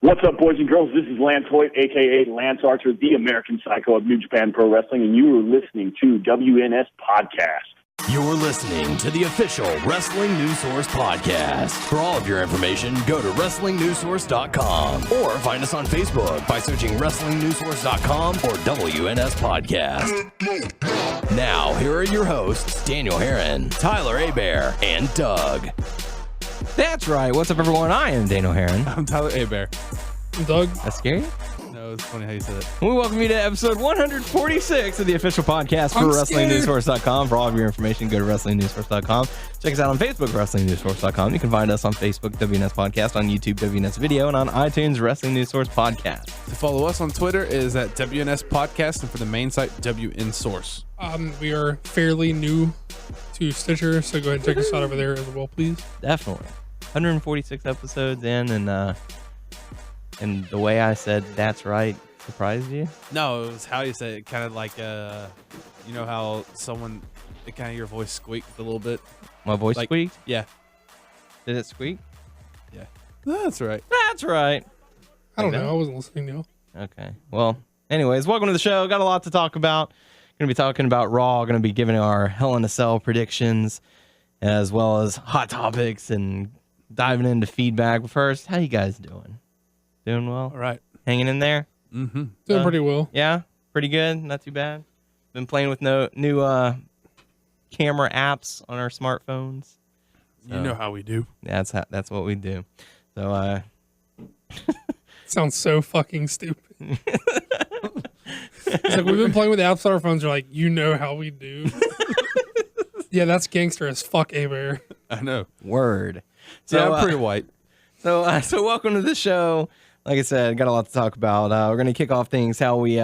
What's up, boys and girls? This is Lance Hoyt, a.k.a. Lance Archer, the American Psycho of New Japan Pro Wrestling, and you are listening to WNS Podcast. You're listening to the official Wrestling News Source podcast. For all of your information, go to WrestlingNewsSource.com or find us on Facebook by searching WrestlingNewsSource.com or WNS Podcast. Now, here are your hosts, Daniel Herron, Tyler Abear, and Doug. That's right. What's up, everyone? I am Daniel Herron. I'm Tyler Abear. I'm Doug. That's scary. No, it's funny how you said it. We welcome you to episode 146 of the official podcast for WrestlingNewsSource.com. For all of your information, go to WrestlingNewsSource.com. Check us out on Facebook, WrestlingNewsSource.com. You can find us on Facebook, WNS Podcast, on YouTube, WNS Video, and on iTunes, Wrestling News Source Podcast. To follow us on Twitter is at WNS Podcast, and for the main site, WN Source. We are fairly new to Stitcher, so go ahead and check us out over there as well, please. Definitely. 146 episodes in, and the way I said "that's right" surprised you? No, it was how you said it. Kind of like, you know how someone, it kind of your voice squeaked a little bit. My voice like, squeaked? Yeah. Did it squeak? Yeah. That's right. That's right. I don't know. I wasn't listening to you. Okay. Well, anyways, welcome to the show. Got a lot to talk about. Going to be talking about Raw. Going to be giving our Hell in a Cell predictions, as well as hot topics and diving into feedback. But first, how you guys doing? Doing well? All right. Hanging in there? Mm-hmm. Doing pretty well. Yeah? Pretty good? Not too bad? Been playing with new camera apps on our smartphones. So, you know how we do. That's what we do. So, Sounds so fucking stupid. It's like we've been playing with apps on our phones. You're like, you know how we do. Yeah, that's gangster as fuck, Abear. I know. word. So, So, I'm pretty white. So welcome to the show. Like I said, got a lot to talk about. We're going to kick off things how we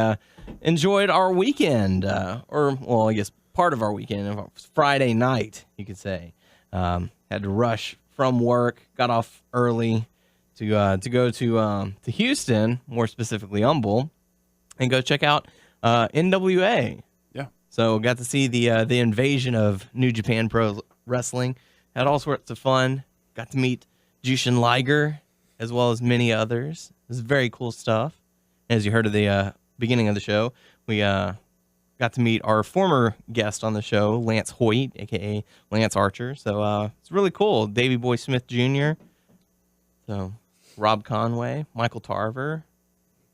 enjoyed our weekend, I guess part of our weekend, Friday night, you could say. Had to rush from work, got off early to go to Houston, more specifically Humble, and go check out NWA. Yeah. So got to see the invasion of New Japan Pro Wrestling. Had all sorts of fun. Got to meet Jushin Liger, as well as many others. It was very cool stuff. As you heard at the beginning of the show, we got to meet our former guest on the show, Lance Hoyt, a.k.a. Lance Archer. So it's really cool. Davey Boy Smith Jr., so Rob Conway, Michael Tarver.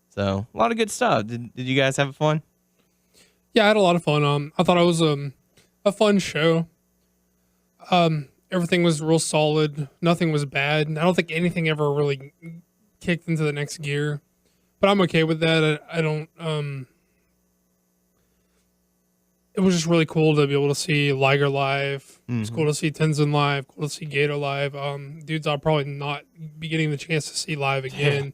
So a lot of good stuff. Did you guys have fun? Yeah, I had a lot of fun. I thought it was a fun show. Everything was real solid. Nothing was bad. I don't think anything ever really kicked into the next gear, but I'm okay with that. I don't. It was just really cool to be able to see Liger live. It's cool to see Tenzin live. Cool to see Gato live. Dudes I'll probably not be getting the chance to see live again.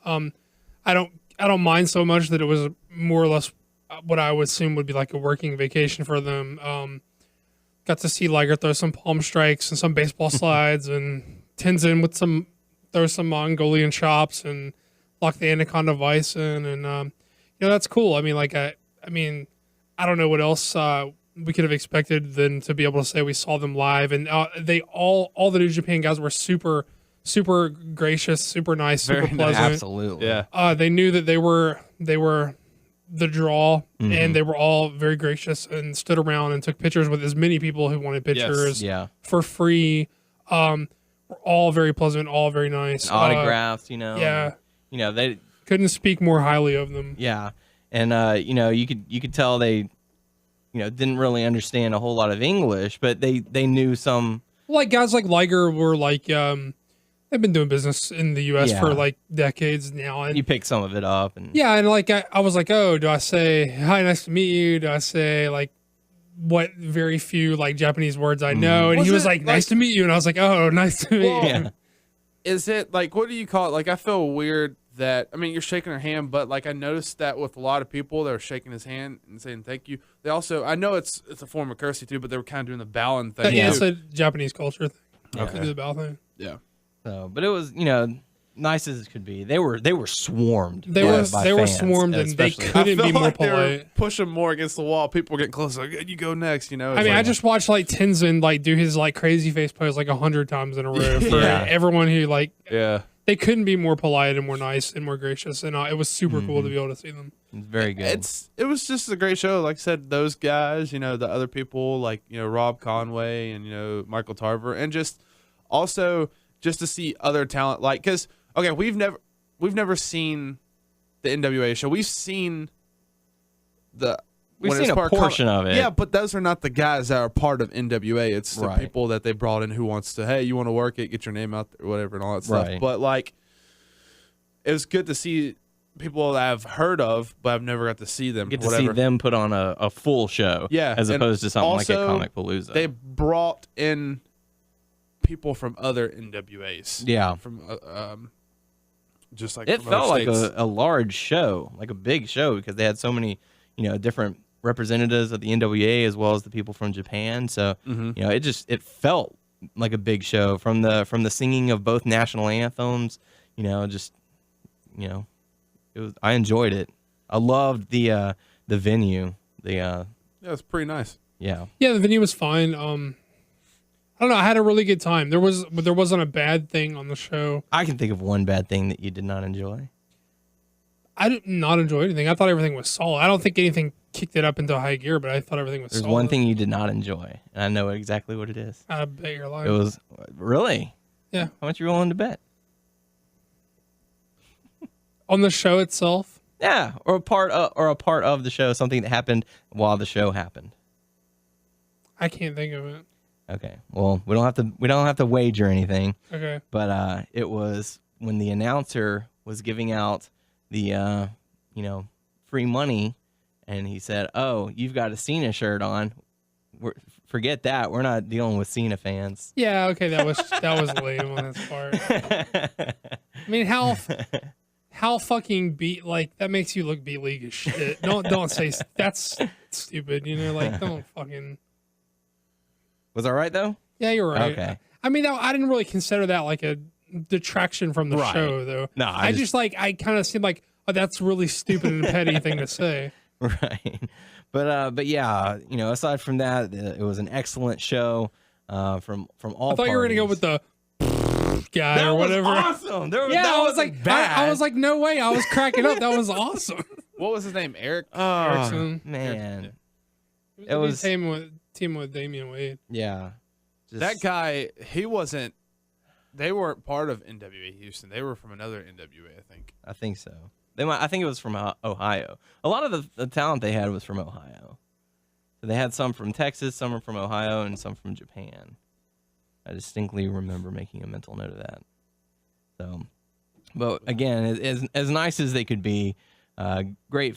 I don't mind so much that it was more or less what I would assume would be like a working vacation for them. Got to see Liger throw some palm strikes and some baseball slides, and Tenzin with throw some Mongolian chops and lock the Anaconda Vice in, and that's cool. I mean, I don't know what else we could have expected than to be able to say we saw them live, and they all the New Japan guys were super gracious, super nice, super pleasant. Absolutely. Yeah. They knew that they were the draw, and they were all very gracious and stood around and took pictures with as many people who wanted pictures for free. Were all very pleasant, all very nice. And autographs, Yeah. They couldn't speak more highly of them. Yeah. And you could tell they didn't really understand a whole lot of English, but they knew some. Like guys like Liger were like they've been doing business in the U.S. for like decades now, and you pick some of it up, and and like I was like, oh, do I say hi, nice to meet you? Do I say like what very few like Japanese words I know? And he was like, nice to meet you, and I was like, oh, nice to meet you. Yeah. Is it like, what do you call it? Like, I feel weird that, I mean, you're shaking her hand, but like I noticed that with a lot of people, they were shaking his hand and saying thank you. They also, I know it's a form of courtesy too, but they were kind of doing the bowing thing. Yeah, it's a Japanese culture thing. Okay. To do the bow thing. Yeah. So, but it was nice as it could be. They were swarmed. They were swarmed, and they couldn't be more polite. Pushing more against the wall. People were getting closer. Like, you go next. I mean, I just watched like Tenzin like do his like crazy face pose like 100 times in a row for everyone who like. Yeah. they couldn't be more polite and more nice and more gracious, and it was super cool to be able to see them. It's very good. It was just a great show. Like I said, those guys, the other people like Rob Conway and Michael Tarver, and just also just to see other talent. Like, because okay, we've never seen the NWA show. We've seen a portion of it. Yeah, but those are not the guys that are part of NWA. It's the people that they brought in who wants to, hey, you want to work it, get your name out there, whatever, and all that stuff. Right. But like, it was good to see people that I've heard of, but I've never got to see them. Get to see them put on a full show, as opposed to something like a Comic Palooza. They brought in people from other NWAs. Yeah, from just like it felt like a large show, like a big show, because they had so many different representatives of the NWA as well as the people from Japan. So it felt like a big show from the singing of both national anthems. It was. I enjoyed it. I loved the venue. Yeah, it's pretty nice. Yeah, the venue was fine. I don't know. I had a really good time. There wasn't a bad thing on the show. I can think of one bad thing that you did not enjoy. I did not enjoy anything. I thought everything was solid. I don't think anything kicked it up into high gear, but I thought everything was solid. There's one thing you did not enjoy, and I know exactly what it is. I bet you're lying. It was really. Yeah. How much you willing to bet? On the show itself? Yeah, or a part of the show, something that happened while the show happened. I can't think of it. Okay. Well, we don't have to wager anything. Okay. But it was when the announcer was giving out the free money, and he said, "Oh, you've got a Cena shirt on. Forget that. We're not dealing with Cena fans." Yeah. Okay. That was lame on his part. I mean, how fucking that makes you look B-League as shit. Don't say that's stupid. Don't fucking. Was that right though? Yeah, you're right. Okay. I mean, I didn't really consider that like a detraction from the show, though. No, I kind of seemed like, oh, that's really stupid and petty thing to say. Right. But yeah, aside from that, it was an excellent show from all. I thought you were gonna go with the guy that or whatever. Was awesome. I was like, bad. I was like, no way. I was cracking up. That was awesome. What was his name? Eric. Erickson. Man, it was team with Damian Wade. Yeah, that guy. He wasn't. They weren't part of NWA Houston. They were from another NWA, I think. I think so. I think it was from Ohio. A lot of the talent they had was from Ohio. So they had some from Texas, some from Ohio, and some from Japan. I distinctly remember making a mental note of that. So, but again, as nice as they could be, great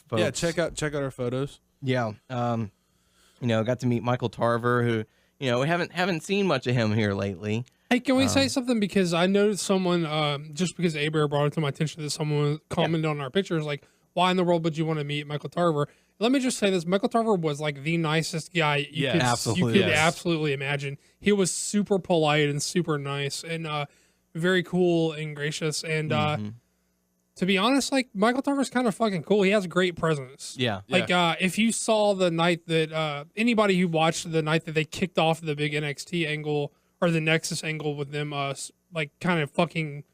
folks. Yeah, check out our photos. Yeah, got to meet Michael Tarver, who we haven't seen much of him here lately. Hey, can we say something? Because I noticed someone, just because Aber brought it to my attention that someone commented on our pictures, like, why in the world would you want to meet Michael Tarver? Let me just say this. Michael Tarver was like the nicest guy you could absolutely imagine. He was super polite and super nice and very cool and gracious. And to be honest, like, Michael Tarver's kind of fucking cool. He has great presence. Yeah. Like, if you saw the night that anybody who watched the night that they kicked off the big NXT angle or the Nexus angle with them, like, kind of fucking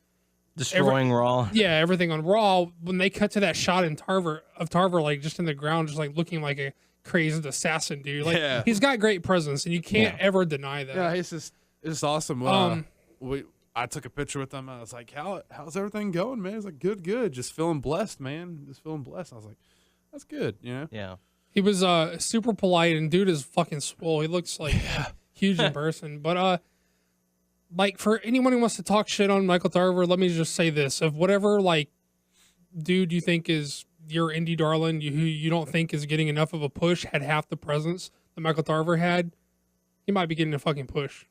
destroying Raw. Yeah, everything on Raw. When they cut to that shot in Tarver, like just in the ground, just like looking like a crazy assassin dude. Like he's got great presence, and you can't ever deny that. Yeah, it's just awesome. I took a picture with him. I was like, how's everything going, man? He's like, good. Just feeling blessed, man. Just feeling blessed. I was like, that's good, Yeah. He was super polite, and dude is fucking swole. He looks like huge in person, but like, for anyone who wants to talk shit on Michael Tarver, let me just say this. Of whatever, like, dude you think is your indie darling, who you don't think is getting enough of a push, had half the presence that Michael Tarver had, he might be getting a fucking push.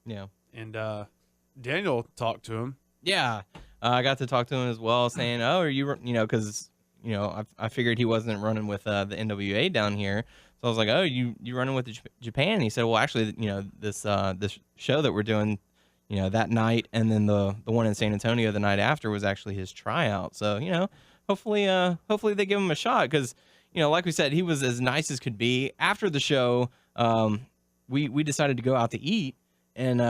Yeah. And Daniel talked to him. Yeah. I got to talk to him as well, saying, oh, are you, because, I figured he wasn't running with the NWA down here. So I was like, oh, you running with Japan? And he said, well, actually, this show that we're doing, that night, and then the one in San Antonio the night after was actually his tryout. So, hopefully they give him a shot, because, like we said, he was as nice as could be. After the show, we decided to go out to eat, and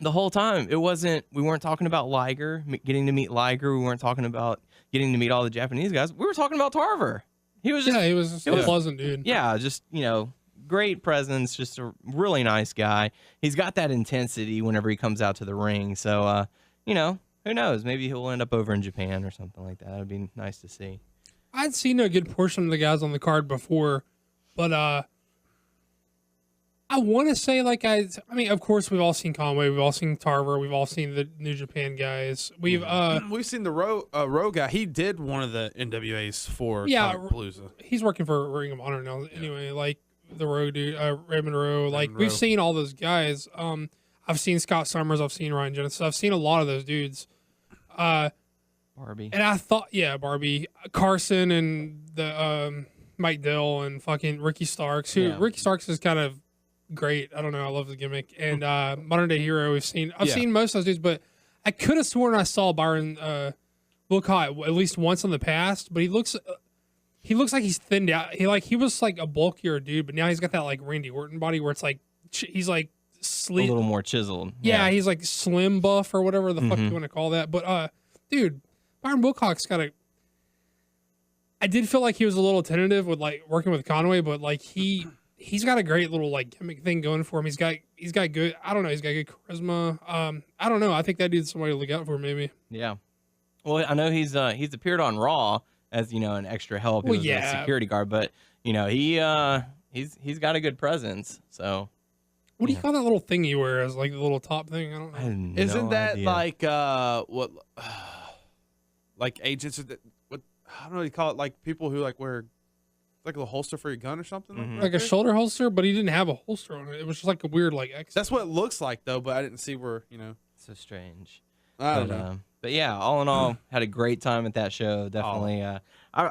the whole time we weren't talking about Liger, getting to meet Liger. We weren't talking about getting to meet all the Japanese guys. We were talking about Tarver. He was just a pleasant dude. Yeah, just, great presence, just a really nice guy. He's got that intensity whenever he comes out to the ring. So, who knows? Maybe he'll end up over in Japan or something like that. That'd be nice to see. I'd seen a good portion of the guys on the card before, but I want to say, of course, we've all seen Conway, we've all seen Tarver, we've all seen the New Japan guys. We've seen the Row guy. He did one of the NWAs for Palooza. He's working for Ring of Honor now. Anyway, the Row dude, Raymond Rowe. We've seen all those guys. I've seen Scott Summers. I've seen Ryan Genesis. I've seen a lot of those dudes. Barbie. And I thought, Barbie, Carson, and the Mike Dill, and fucking Ricky Starks. Ricky Starks is kind of great. I don't know. I love the gimmick. And Modern Day Hero. I've seen most of those dudes, but I could have sworn I saw Byron Wilcott at least once in the past. But he looks like he's thinned out. He was like a bulkier dude, but now he's got that like Randy Orton body where it's like he's like sleek, a little more chiseled. Yeah, he's like slim buff or whatever the fuck you want to call that. But dude, Byron Wilcock's got a. I did feel like he was a little tentative with working with Conway, but he's got a great little gimmick thing going for him. He's got good. I don't know. He's got good charisma. I don't know. I think that dude's somebody to look out for, maybe. Yeah. Well, I know he's appeared on Raw as an extra help. He was a security guard, but he's got a good presence. So. What do you call that little thing you wear as the little top thing? I don't know. Isn't that what? Agents? What? I don't know what you call it. People who wear. Like a holster for your gun or something? Like a shoulder holster, but he didn't have a holster on it. It was just like a weird X. That's what it looks like though, but I didn't see where, So strange. I don't know. But yeah, all in all, had a great time at that show. Definitely. I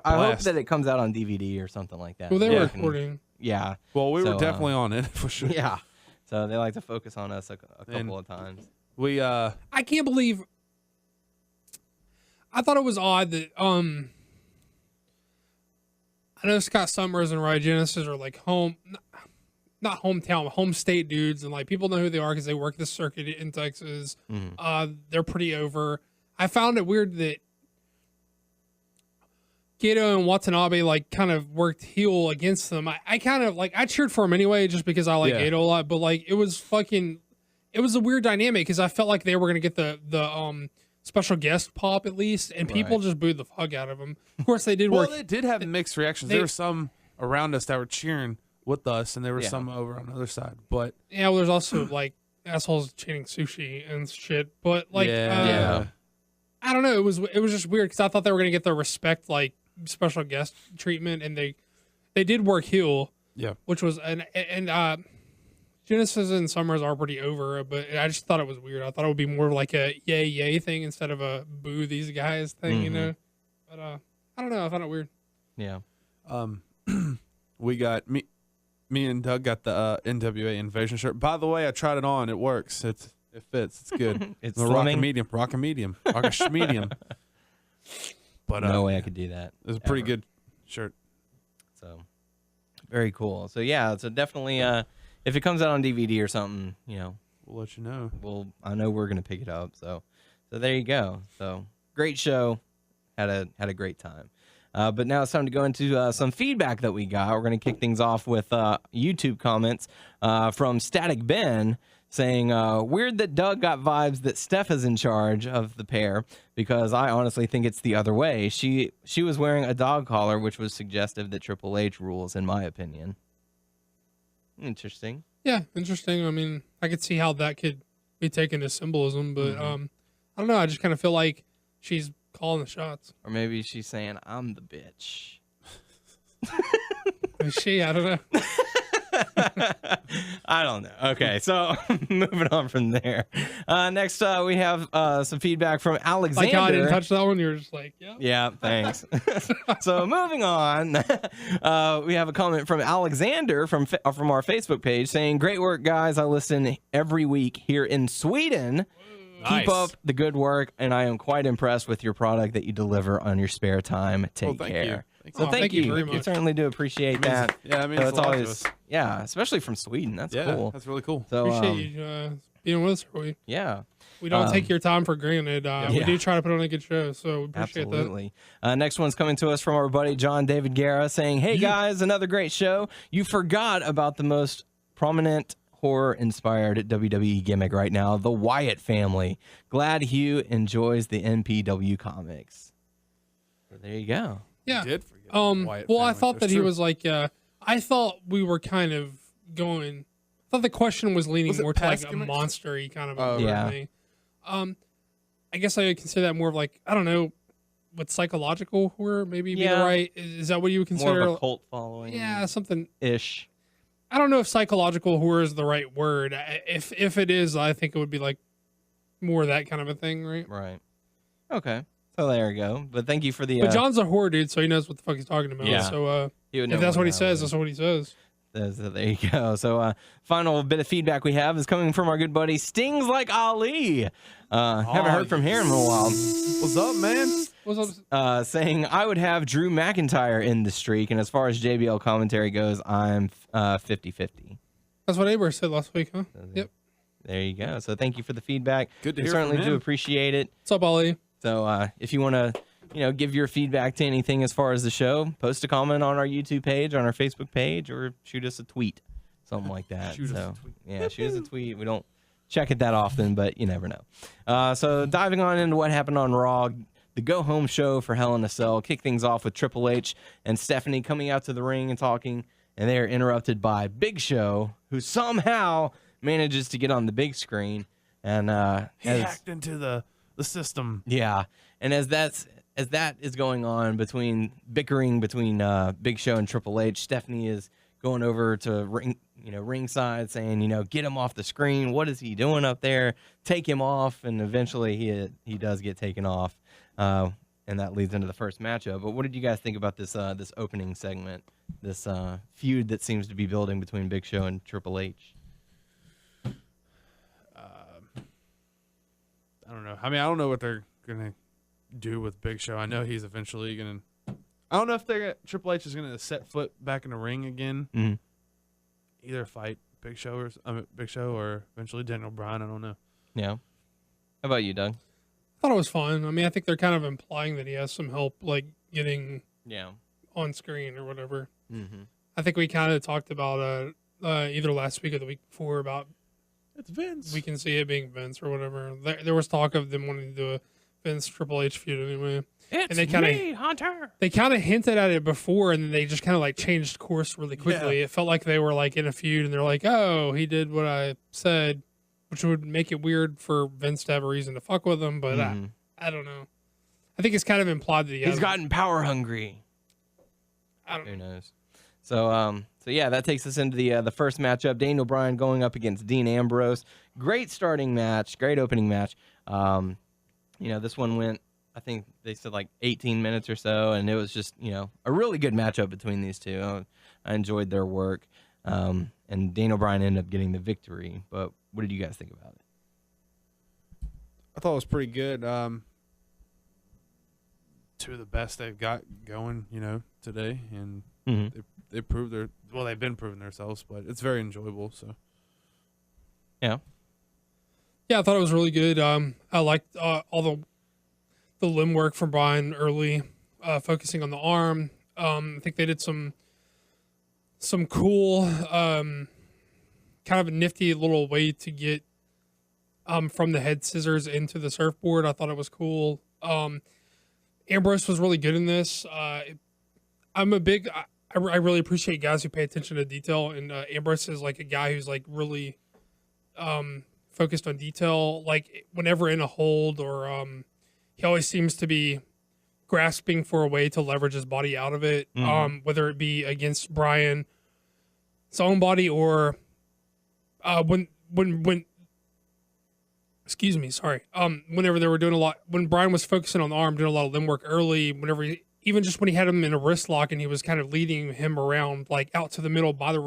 hope that it comes out on DVD or something like that. Well, they were recording. Yeah. Well, we were definitely on it for sure. Yeah. So they like to focus on us a couple of times. I can't believe. I thought it was odd that I know Scott Summers and Ryan Genesis are not hometown, home state dudes, and people know who they are because they work the circuit in Texas. They're pretty over. I found it weird that Gato and Watanabe kind of worked heel against them. I kind of I cheered for him anyway just because I like Gato a lot, but it was a weird dynamic because I felt like they were gonna get the special guest pop at least, and people just booed the fuck out of them. Of course, they did work. Well, they did have mixed reactions. There were some around us that were cheering with us, and there were some over on the other side. But there's also assholes chanting sushi and shit. But I don't know. It was just weird because I thought they were gonna get the respect special guest treatment, and they did work heel. Yeah, which was and Genesis and Summers are pretty over, but I just thought it was weird. I thought it would be more like a yay thing instead of a boo these guys thing, But I don't know. I found it weird. Yeah. We got me and Doug got the NWA Invasion shirt. By the way, I tried it on. It works. It fits. It's good. It's rock a medium. Rock a medium. But no way I could do that. It's a pretty good shirt. So very cool. So yeah, so definitely if it comes out on DVD or something, we'll let you know. I know we're gonna pick it up. So there you go. So great show. Had a great time. But now it's time to go into some feedback that we got. We're gonna kick things off with YouTube comments from Static Ben saying, weird that Doug got vibes that Steph is in charge of the pair because I honestly think it's the other way. She was wearing a dog collar, which was suggestive that Triple H rules, in my opinion. Interesting. Yeah, interesting. I mean, I could see how that could be taken as symbolism, but I don't know. I just kind of feel like she's calling the shots. Or maybe she's saying, I'm the bitch. Is she? I don't know. I don't know. Okay, so moving on from there. Next, we have some feedback from Alexander. Like how I didn't touch that one, you were just like, yeah. Yeah, thanks. So moving on, we have a comment from Alexander from our Facebook page saying, great work, guys. I listen every week here in Sweden. Nice. Keep up the good work, and I am quite impressed with your product that you deliver on your spare time. Take care. Thank you very much. We certainly do appreciate that. Yeah, I mean, it's always, especially from Sweden. That's cool. That's really cool. So appreciate you being with us. We don't take your time for granted. We do try to put on a good show, so we appreciate Absolutely. Next one's coming to us from our buddy John David Guerra saying, "Hey guys, another great show. You forgot about the most prominent horror-inspired WWE gimmick right now, the Wyatt family. Glad Hugh enjoys the NPW comics." So there you go. Yeah. Did forget the Wyatt well, I family. thought That's that he true. was like, I thought we were kind of going. I thought the question was leaning Was it more to like past a gimmicks? monster-y kind of Oh, yeah. thing. I guess I would consider that more of like, I don't know, what psychological horror maybe be the right. Is that what you would consider? More of a cult following. Yeah, something ish. I don't know if psychological horror is the right word. If it is, I think it would be like more that kind of a thing, right? Right. Okay. So there you go. But thank you for the. But John's a horror dude, so he knows what the fuck he's talking about. Yeah. So he would know if that's more what he about says, it. that's what he says. So there you go. So final bit of feedback we have is coming from our good buddy Stings Like Ali. Haven't heard from him in a while. What's up, man? What's up? Saying I would have Drew McIntyre in the streak, and as far as JBL commentary goes, I'm 50-50. That's what Aber said last week, huh? Yep. There you go. So thank you for the feedback. Good to we hear certainly from do him. appreciate it. What's up, Ali? So if you want to, give your feedback to anything as far as the show, post a comment on our YouTube page, on our Facebook page, or shoot us a tweet, something like that. Shoot us a tweet. Yeah, shoot us a tweet. We don't check it that often, but you never know. So diving on into what happened on Raw, the go-home show for Hell in a Cell kicked things off with Triple H and Stephanie coming out to the ring and talking, and they are interrupted by Big Show, who somehow manages to get on the big screen. And He hacked into the system. yeah, and as that is going on bickering between Big Show and Triple H, Stephanie is going over to ringside saying, get him off the screen. What is he doing up there? Take him off. And eventually he does get taken off, and that leads into the first matchup. But what did you guys think about this opening segment, this feud that seems to be building between Big Show and Triple H? I don't know. I mean, I don't know what they're gonna do with Big Show. I know he's eventually gonna. I don't know if Triple H is gonna set foot back in the ring again. Mm-hmm. Either fight Big Show or eventually Daniel Bryan. I don't know. Yeah. How about you, Doug? I thought it was fun. I mean, I think they're kind of implying that he has some help, like getting on screen or whatever. Mm-hmm. I think we kind of talked about either last week or the week before about It's Vince. we can see it being Vince or whatever. There was talk of them wanting to do a Vince Triple H feud anyway. It's and they kinda, me, Hunter. They kind of hinted at it before, and then they just kind of like changed course really quickly. Yeah. It felt like they were like in a feud, and they're like, "Oh, he did what I said," which would make it weird for Vince to have a reason to fuck with him. But I don't know. I think it's kind of implied that He's gotten power hungry. Who knows? So yeah, that takes us into the first matchup. Daniel Bryan going up against Dean Ambrose. Great starting match. Great opening match. This one went, I think they said like 18 minutes or so, and it was just, a really good matchup between these two. I enjoyed their work. And Daniel Bryan ended up getting the victory. But what did you guys think about it? I thought it was pretty good. Two of the best they've got going, today, and they proved they've been proving themselves, but it's very enjoyable. So, yeah, I thought it was really good. I liked all the limb work from Bryan early, focusing on the arm. I think they did some cool, kind of a nifty little way to get from the head scissors into the surfboard. I thought it was cool. Ambrose was really good in this. I really appreciate guys who pay attention to detail, and Ambrose is like a guy who's like really focused on detail. Like whenever in a hold, or he always seems to be grasping for a way to leverage his body out of it, whether it be against Bryan's own body or when excuse me, sorry. Whenever they were doing a lot, when Bryan was focusing on the arm, doing a lot of limb work early, even just when he had him in a wrist lock and he was kind of leading him around, like out to the middle by his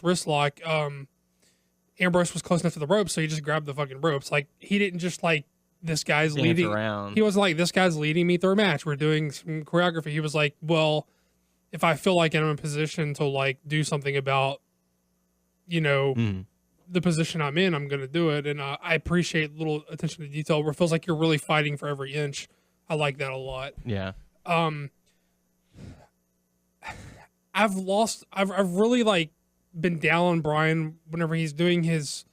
wrist lock, Ambrose was close enough to the ropes, so he just grabbed the fucking ropes. Like, he didn't just like, this guy's Dance leading. around. He wasn't like, this guy's leading me through a match. We're doing some choreography. He was like, well, if I feel like I'm in a position to like do something about, the position I'm in, I'm going to do it. And I appreciate little attention to detail where it feels like you're really fighting for every inch. I like that a lot. Yeah. I've really like been down on Brian whenever he's doing his,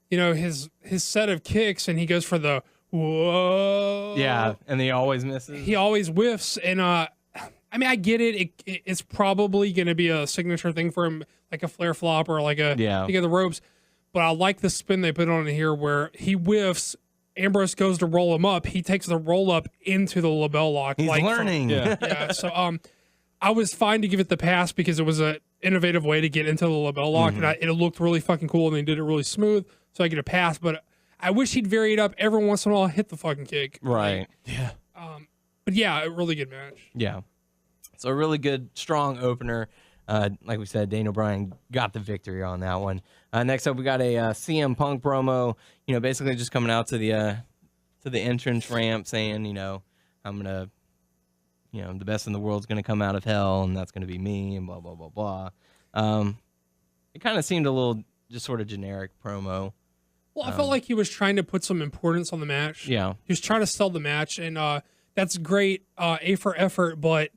his set of kicks and he goes for the whoa. Yeah. And he always misses. He always whiffs. And, I mean, I get it. It's probably going to be a signature thing for him, like a flare flop or like a kick of the ropes. But I like the spin they put on it here where he whiffs. Ambrose goes to roll him up. He takes the roll up into the label lock. He's learning. Yeah. So I was fine to give it the pass because it was an innovative way to get into the label lock. And it looked really fucking cool and they did it really smooth. So I get a pass. But I wish he'd vary it up every once in a while, hit the fucking kick. Right. Yeah. But yeah, a really good match. Yeah. So a really good, strong opener. Like we said, Daniel Bryan got the victory on that one. Next up, we got a CM Punk promo. Basically just coming out to the entrance ramp, saying, I'm gonna, the best in the world's gonna come out of hell, and that's gonna be me, and blah blah blah blah. It kind of seemed a little just sort of generic promo. Well, I felt like he was trying to put some importance on the match. Yeah, he was trying to sell the match, and that's great, A for effort, but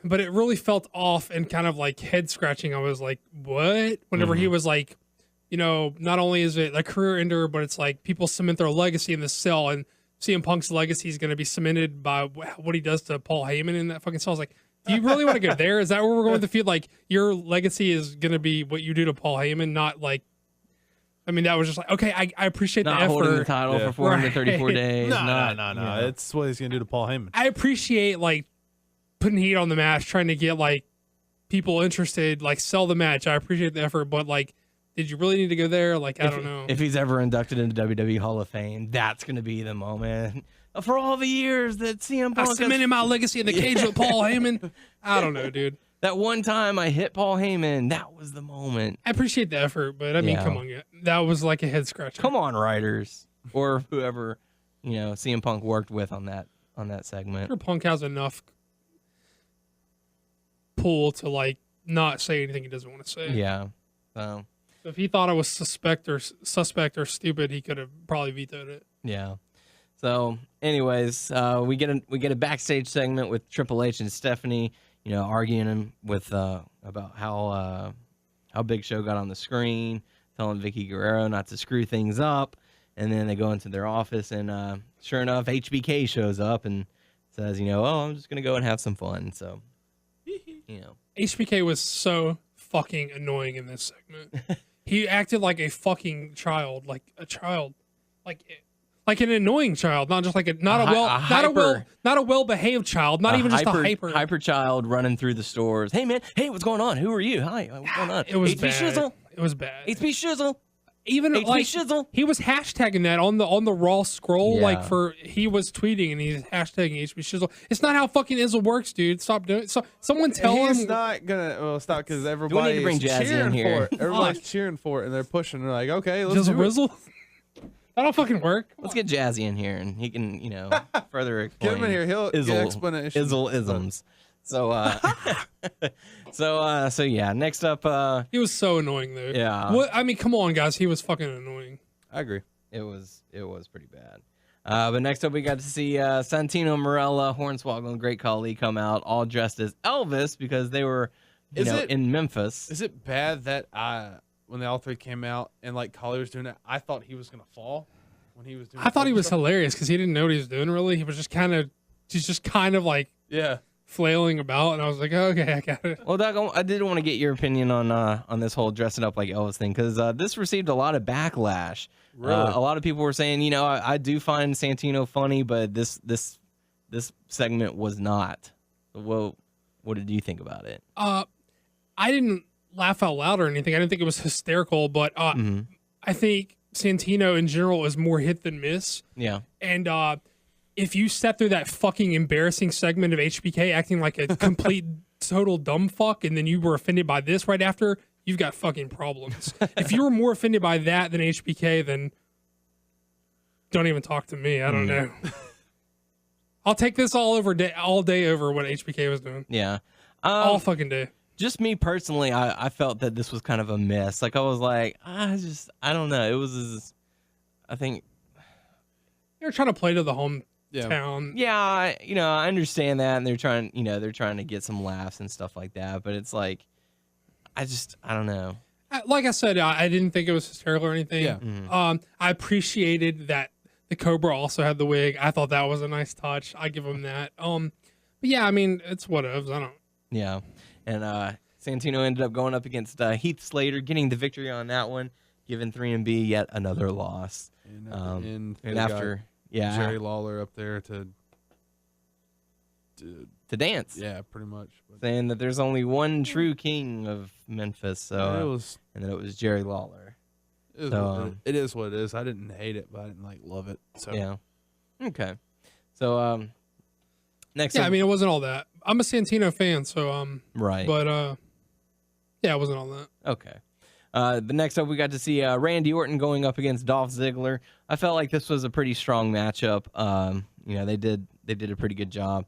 but it really felt off and kind of like head scratching. I was like, what? Whenever he was like, not only is it a career ender, but it's like people cement their legacy in the cell, and CM Punk's legacy is going to be cemented by what he does to Paul Heyman in that fucking cell. I was like, do you really want to go there? Is that where we're going with the feud? Like, your legacy is going to be what you do to Paul Heyman, not like, I mean, that was just like, okay, I appreciate not the effort. Not holding the title for 434 days. No. It's what he's going to do to Paul Heyman. I appreciate, like, putting heat on the match, trying to get like people interested, like sell the match. I appreciate the effort, but like, did you really need to go there? Like, I don't know. If he's ever inducted into WWE Hall of Fame, that's going to be the moment. For all the years that CM Punk I cemented my legacy in the cage with Paul Heyman. I don't know, dude. That one time I hit Paul Heyman, that was the moment. I appreciate the effort, but I mean, come on, that was like a head scratcher. Come on, writers or whoever CM Punk worked with on that segment. Sure, Punk has enough pull to like not say anything he doesn't want to say. Yeah. So if he thought I was suspect or stupid, he could have probably vetoed it. Yeah. So, anyways, we get a backstage segment with Triple H and Stephanie, arguing with about how Big Show got on the screen, telling Vicky Guerrero not to screw things up, and then they go into their office, and sure enough, HBK shows up and says, I'm just gonna go and have some fun. So. HBK was so fucking annoying in this segment. He acted like a fucking child, like a child, like an annoying child, not just like not a well-behaved child, not even just a hyper child running through the stores. Hey man, hey, what's going on? Who are you? Hi, what's going on? It was HP bad. Shizzle. It was bad. HP Shizzle. Even HP like Shizzle. He was hashtagging that on the Raw scroll, he was tweeting and he's hashtagging HP Shizzle. It's not how fucking Izzle works, dude. Stop doing it. So someone tell him. He's not gonna stop because everybody's cheering for it. Everybody's cheering for it and they're pushing. They're like, okay, let's do it. Rizzle. That don't fucking work. Let's get Jazzy in here and he can, further explain. Get him in here. He'll get explanation. Izzle-isms. So, so yeah. Next up, he was so annoying though. Yeah. What? I mean, come on, guys. He was fucking annoying. I agree. It was pretty bad. But next up, we got to see Santino Marella, Hornswoggle, and Great Khali come out all dressed as Elvis because they were, in Memphis. Is it bad that when they all three came out and like Khali was doing it, I thought he was gonna fall when he was doing. I thought he was hilarious because he didn't know what he was doing. Really, he was just kind of like flailing about, and I was like, oh, okay, I got it. Well, Doug, I did want to get your opinion on this whole dressing up like Elvis thing because this received a lot of backlash. Really? A lot of people were saying, I do find Santino funny, but this segment was not. Well, what did you think about it? I didn't laugh out loud or anything. I didn't think it was hysterical, but I think Santino in general is more hit than miss. Yeah. And if you sat through that fucking embarrassing segment of HBK acting like a complete total dumb fuck and then you were offended by this right after, you've got fucking problems. If you were more offended by that than HBK, then don't even talk to me. I don't know. I'll take this all day over what HBK was doing. Yeah. All fucking day. just me personally, I felt that this was kind of a miss. Like I was like, I don't know. It was, I think, They're trying to play to the hometown. yeah, I understand that, and they're trying to get some laughs and stuff like that. But it's like, I don't know. Like I said, I didn't think it was hysterical or anything. Yeah. I appreciated that the Cobra also had the wig. I thought that was a nice touch. I give him that. But yeah, I mean, it's whatevs. I don't. Yeah, and Santino ended up going up against Heath Slater, getting the victory on that one, giving 3MB yet another loss. And after Jerry Lawler up there to dance. Yeah, pretty much. But Saying that there's only one true king of Memphis, so and that it was Jerry Lawler. It is what it is. I didn't hate it, but I didn't love it. So yeah. Okay. So next. Yeah, I mean, it wasn't all that. I'm a Santino fan, so right. But yeah, it wasn't all that. Okay. The next up, we got to see Randy Orton going up against Dolph Ziggler. I felt like this was a pretty strong matchup. They did a pretty good job.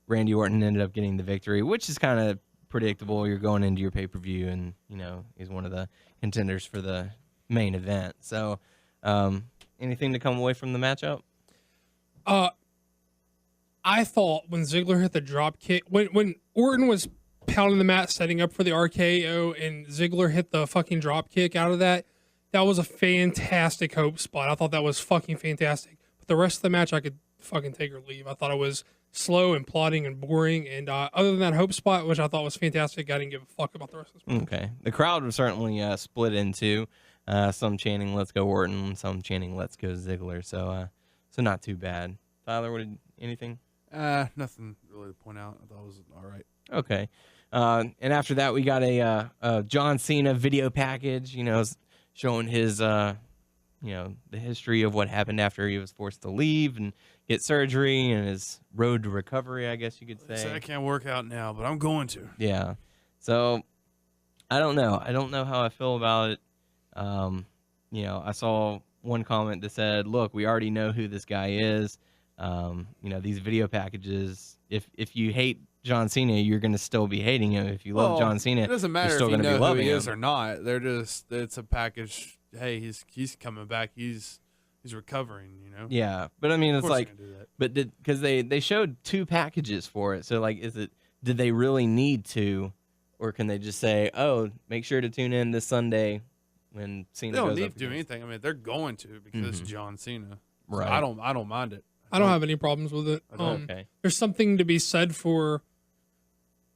Randy Orton ended up getting the victory, which is kind of predictable. You're going into your pay-per-view, and he's one of the contenders for the main event. So, anything to come away from the matchup? I thought when Ziggler hit the drop kick, when Orton was pounding the mat, setting up for the RKO, and Ziggler hit the fucking drop kick out of that was a fantastic hope spot. I thought that was fucking fantastic. But the rest of the match, I could fucking take or leave. I thought it was slow and plodding and boring. And other than that hope spot, which I thought was fantastic, I didn't give a fuck about the rest of the match. Okay. The crowd was certainly split into some chanting "Let's go Orton," some chanting "Let's go Ziggler." So not too bad. Tyler, anything? Nothing really to point out. I thought it was all right. Okay. And after that, we got a John Cena video package, showing his, the history of what happened after he was forced to leave and get surgery and his road to recovery, I guess you could say. I can't work out now, but I'm going to. Yeah. So, I don't know. I don't know how I feel about it. I saw one comment that said, look, we already know who this guy is. These video packages, if you hate John Cena, you're going to still be hating him. If you love John Cena, it doesn't matter you're still if you going to be know who loving he is him. or not. It's a package. Hey, he's coming back. He's recovering. Yeah, but I mean, it's like, but because they showed two packages for it. So like, did they really need to, or can they just say, oh, make sure to tune in this Sunday when Cena they don't goes need up to do anything. I mean, they're going to because it's John Cena. Right. So I don't mind it. I don't have any problems with it. Okay. There's something to be said for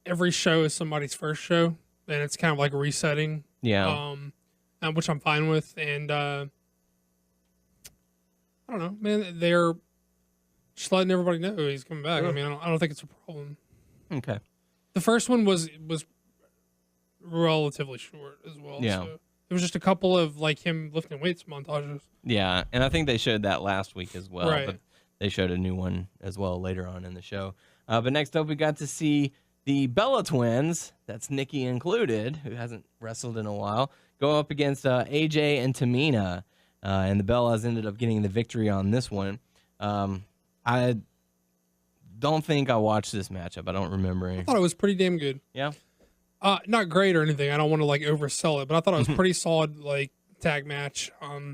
every show is somebody's first show, and it's kind of like resetting. Yeah. Which I'm fine with, and I don't know, man. They're just letting everybody know he's coming back. I mean, I don't think it's a problem. Okay. The first one was relatively short as well. Yeah. So it was just a couple of him lifting weights montages. Yeah, and I think they showed that last week as well. Right. But they showed a new one as well later on in the show. But next up, we got to see the Bella Twins, that's Nikki included, who hasn't wrestled in a while, go up against AJ and Tamina. And the Bellas ended up getting the victory on this one. I don't think I watched this matchup. I don't remember any. I thought it was pretty damn good. Yeah? Not great or anything. I don't want to oversell it, but I thought it was pretty solid tag match. I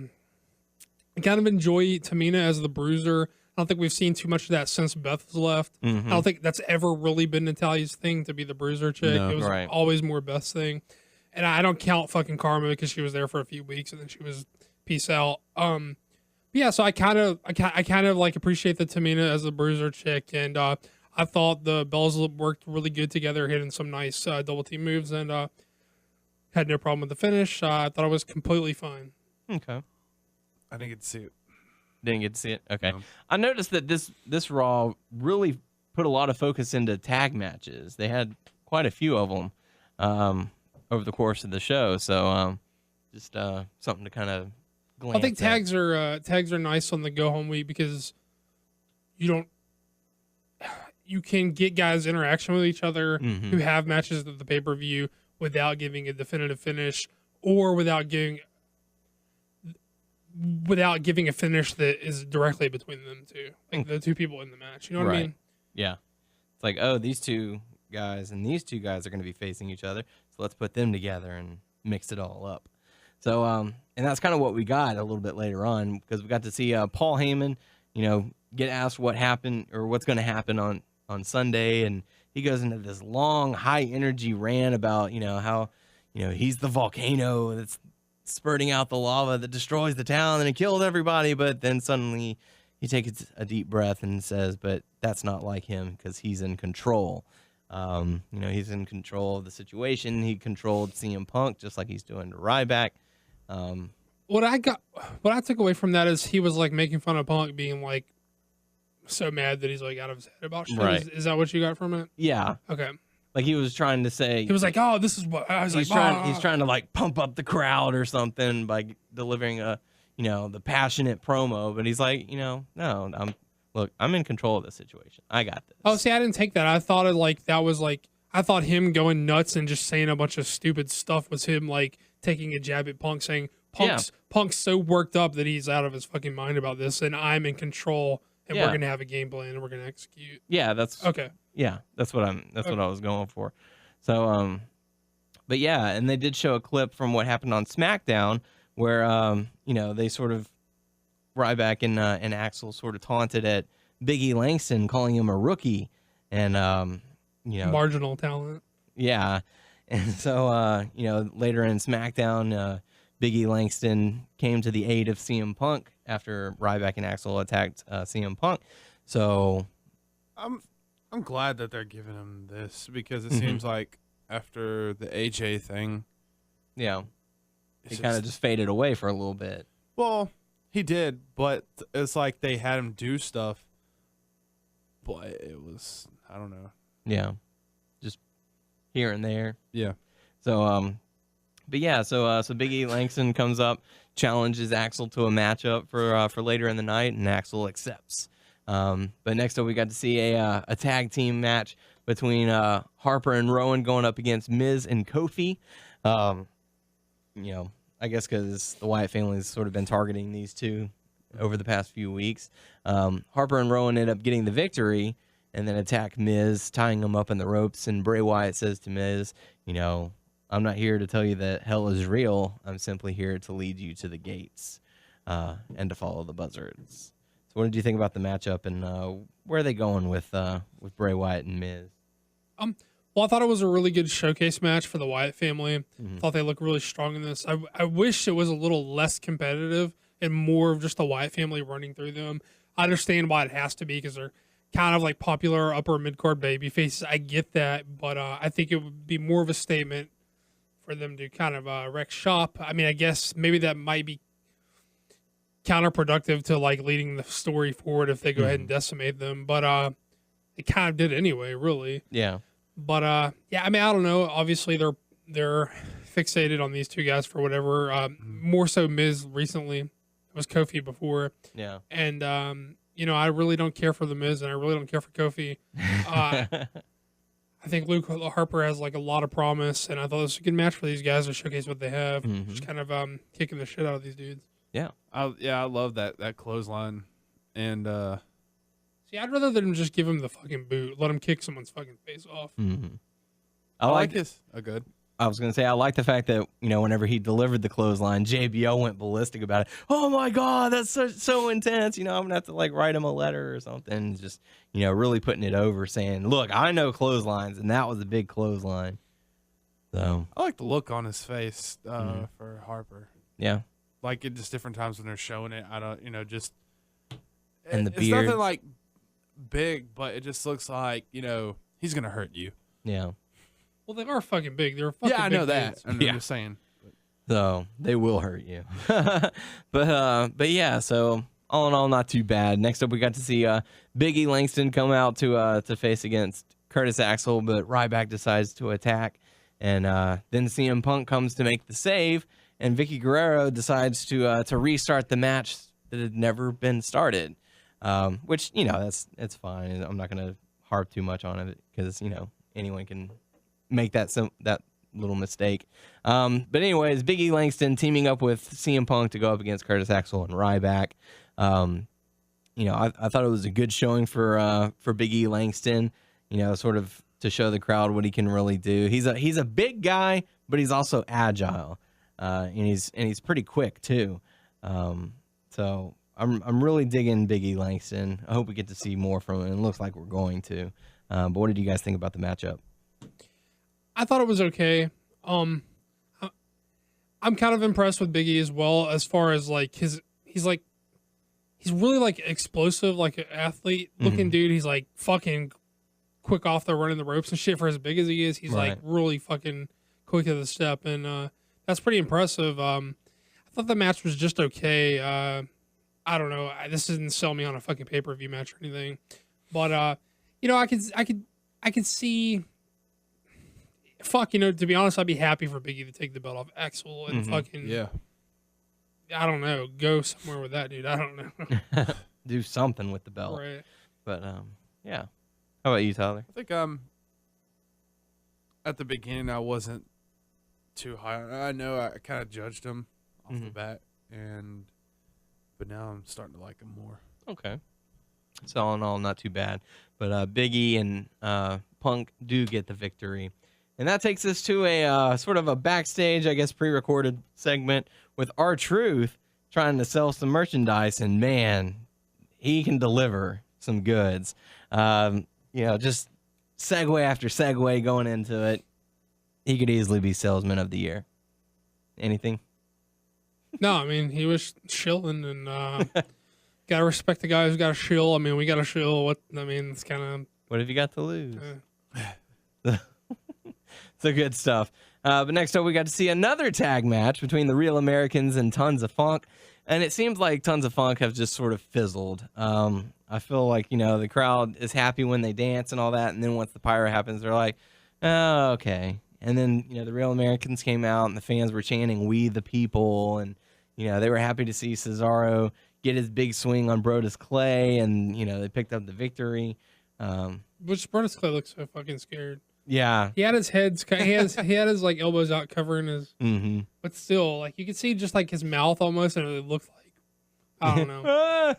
kind of enjoy Tamina as the bruiser. I don't think we've seen too much of that since Beth was left. Mm-hmm. I don't think that's ever really been Natalia's thing to be the bruiser chick. No, it was right. always more Beth's thing. And I don't count fucking Karma because she was there for a few weeks and then she was peace out. But yeah, so I kind of appreciate the Tamina as the bruiser chick, and I thought the Bellas worked really good together, hitting some nice double team moves, and had no problem with the finish. I thought it was completely fine. Okay. I didn't get to see it. Didn't get to see it? Okay. No. I noticed that this Raw really put a lot of focus into tag matches. They had quite a few of them over the course of the show. So just something to kind of glance I think at. tags are nice on the go home week because you can get guys interaction with each other who have matches at the pay-per-view without giving a definitive finish or without giving a finish that is directly between them two, the two people in the match. You know what I mean? Yeah. It's like, oh, these two guys, and these two guys are going to be facing each other. So let's put them together and mix it all up. So, and that's kind of what we got a little bit later on, because we got to see Paul Heyman, get asked what happened or what's going to happen on Sunday, and he goes into this long, high energy rant about how he's the volcano that's spurting out the lava that destroys the town and it killed everybody. But then suddenly he takes a deep breath and says, "But that's not like him because he's in control." He's in control of the situation. He controlled CM Punk just like he's doing to Ryback. What I took away from that is he was like making fun of Punk, being like so mad that he's like out of his head about shit. Right. Is that what you got from it? Yeah. Okay. Like he was trying to say, He was like, "Oh, this is what I was he's trying to like pump up the crowd or something by delivering the passionate promo. But he's like, no, I'm in control of the situation. I got this." Oh, see, I didn't take that. I thought I thought him going nuts and just saying a bunch of stupid stuff was him like taking a jab at Punk, saying Punk's so worked up that he's out of his fucking mind about this, and I'm in control, and we're gonna have a game plan and we're gonna execute. Yeah, that's okay. Yeah, that's what what I was going for. So, but yeah, and they did show a clip from what happened on SmackDown where they sort of Ryback and Axel sort of taunted at Big E Langston, calling him a rookie, and marginal talent. Yeah, and so later in SmackDown, Big E Langston came to the aid of CM Punk after Ryback and Axel attacked CM Punk. So I'm glad that they're giving him this, because it seems like after the AJ thing, he kind of just faded away for a little bit. Well, he did, but it's like they had him do stuff, but it was, I don't know. Yeah, just here and there. Yeah. So but yeah, so Big E Langston comes up, challenges Axel to a matchup for later in the night, and Axel accepts. But next up, we got to see a tag team match between Harper and Rowan going up against Miz and Kofi. I guess because the Wyatt family has sort of been targeting these two over the past few weeks. Harper and Rowan end up getting the victory and then attack Miz, tying him up in the ropes. And Bray Wyatt says to Miz, "I'm not here to tell you that hell is real. I'm simply here to lead you to the gates and to follow the buzzards." What did you think about the matchup, and where are they going with Bray Wyatt and Miz? Well, I thought it was a really good showcase match for the Wyatt family. Thought they looked really strong in this. I wish it was a little less competitive and more of just the Wyatt family running through them. I understand why it has to be, because they're kind of like popular upper mid-card baby faces. I get that, but I think it would be more of a statement for them to kind of wreck shop. I mean, I guess maybe that might be counterproductive to like leading the story forward if they go ahead and decimate them, but it kind of did anyway, really. Yeah. But I mean, I don't know. Obviously, they're fixated on these two guys for whatever. More so Miz recently. It was Kofi before. Yeah. And I really don't care for the Miz, and I really don't care for Kofi. I think Luke Harper has like a lot of promise, and I thought it was a good match for these guys to showcase what they have. Just kind of kicking the shit out of these dudes. Yeah. I love that clothesline, and see, I'd rather than just give him the fucking boot, let him kick someone's fucking face off. I like his. Good. I was gonna say I like the fact that whenever he delivered the clothesline, JBL went ballistic about it. Oh my god, that's so intense. I'm gonna have to like write him a letter or something. Just really putting it over, saying, "Look, I know clotheslines, and that was a big clothesline." So I like the look on his face for Harper. Yeah. Like at just different times when they're showing it, I don't, just and the it's beard. nothing like big, but it just looks like he's gonna hurt you. Yeah. Well, they are fucking big. They're fucking. Yeah, I big know that. dudes. I'm just saying. So they will hurt you. but yeah. So all in all, not too bad. Next up, we got to see Big E Langston come out to face against Curtis Axel, but Ryback decides to attack, and then CM Punk comes to make the save. And Vicky Guerrero decides to restart the match that had never been started, which it's fine. I'm not gonna harp too much on it because anyone can make that little mistake. But anyways, Big E Langston teaming up with CM Punk to go up against Curtis Axel and Ryback. I thought it was a good showing for Big E Langston. Sort of to show the crowd what he can really do. He's a big guy, but he's also agile, and he's pretty quick too. So I'm really digging Big E Langston. I hope we get to see more from him. It looks like we're going to. But what did you guys think about the matchup? I thought it was okay. I'm kind of impressed with Big E as well, as far as like he's really like explosive, like an athlete looking dude. He's like fucking quick off the running the ropes and shit for as big as he is. He's like really fucking quick to the step, and that's pretty impressive. I thought the match was just okay. I don't know. This didn't sell me on a fucking pay-per-view match or anything, but you know, I could see. Fuck, you know, to be honest, I'd be happy for Big E to take the belt off Axel and fucking I don't know, go somewhere with that dude. I don't know. Do something with the belt, Right. But yeah. How about you, Tyler? I think at the beginning I wasn't too high. I know I kind of judged him off the bat, but now I'm starting to like him more. Okay. So all in all, not too bad. But Big E and Punk do get the victory. And that takes us to a sort of a backstage, I guess, pre-recorded segment with R-Truth trying to sell some merchandise. And, man, he can deliver some goods. You know, just segue after segue going into it. He could easily be Salesman of the Year. Anything? No, I mean, he was shilling, and gotta respect the guy who's got a shill. I mean, we got a shill. It's kind of... What have you got to lose? So good stuff. But next up, we got to see another tag match between the Real Americans and Tons of Funk. And it seems like Tons of Funk have just sort of fizzled. I feel like, you know, the crowd is happy when they dance and all that. And then once the pyro happens, they're like, oh, okay. And then, you know, the Real Americans came out and the fans were chanting, "We the people." And, you know, they were happy to see Cesaro get his big swing on Brodus Clay. And, you know, they picked up the victory. Which Brodus Clay looks so fucking scared. Yeah. He had his head, he had his like elbows out covering his, but still, like you could see just like his mouth almost, and it looked like, I don't know.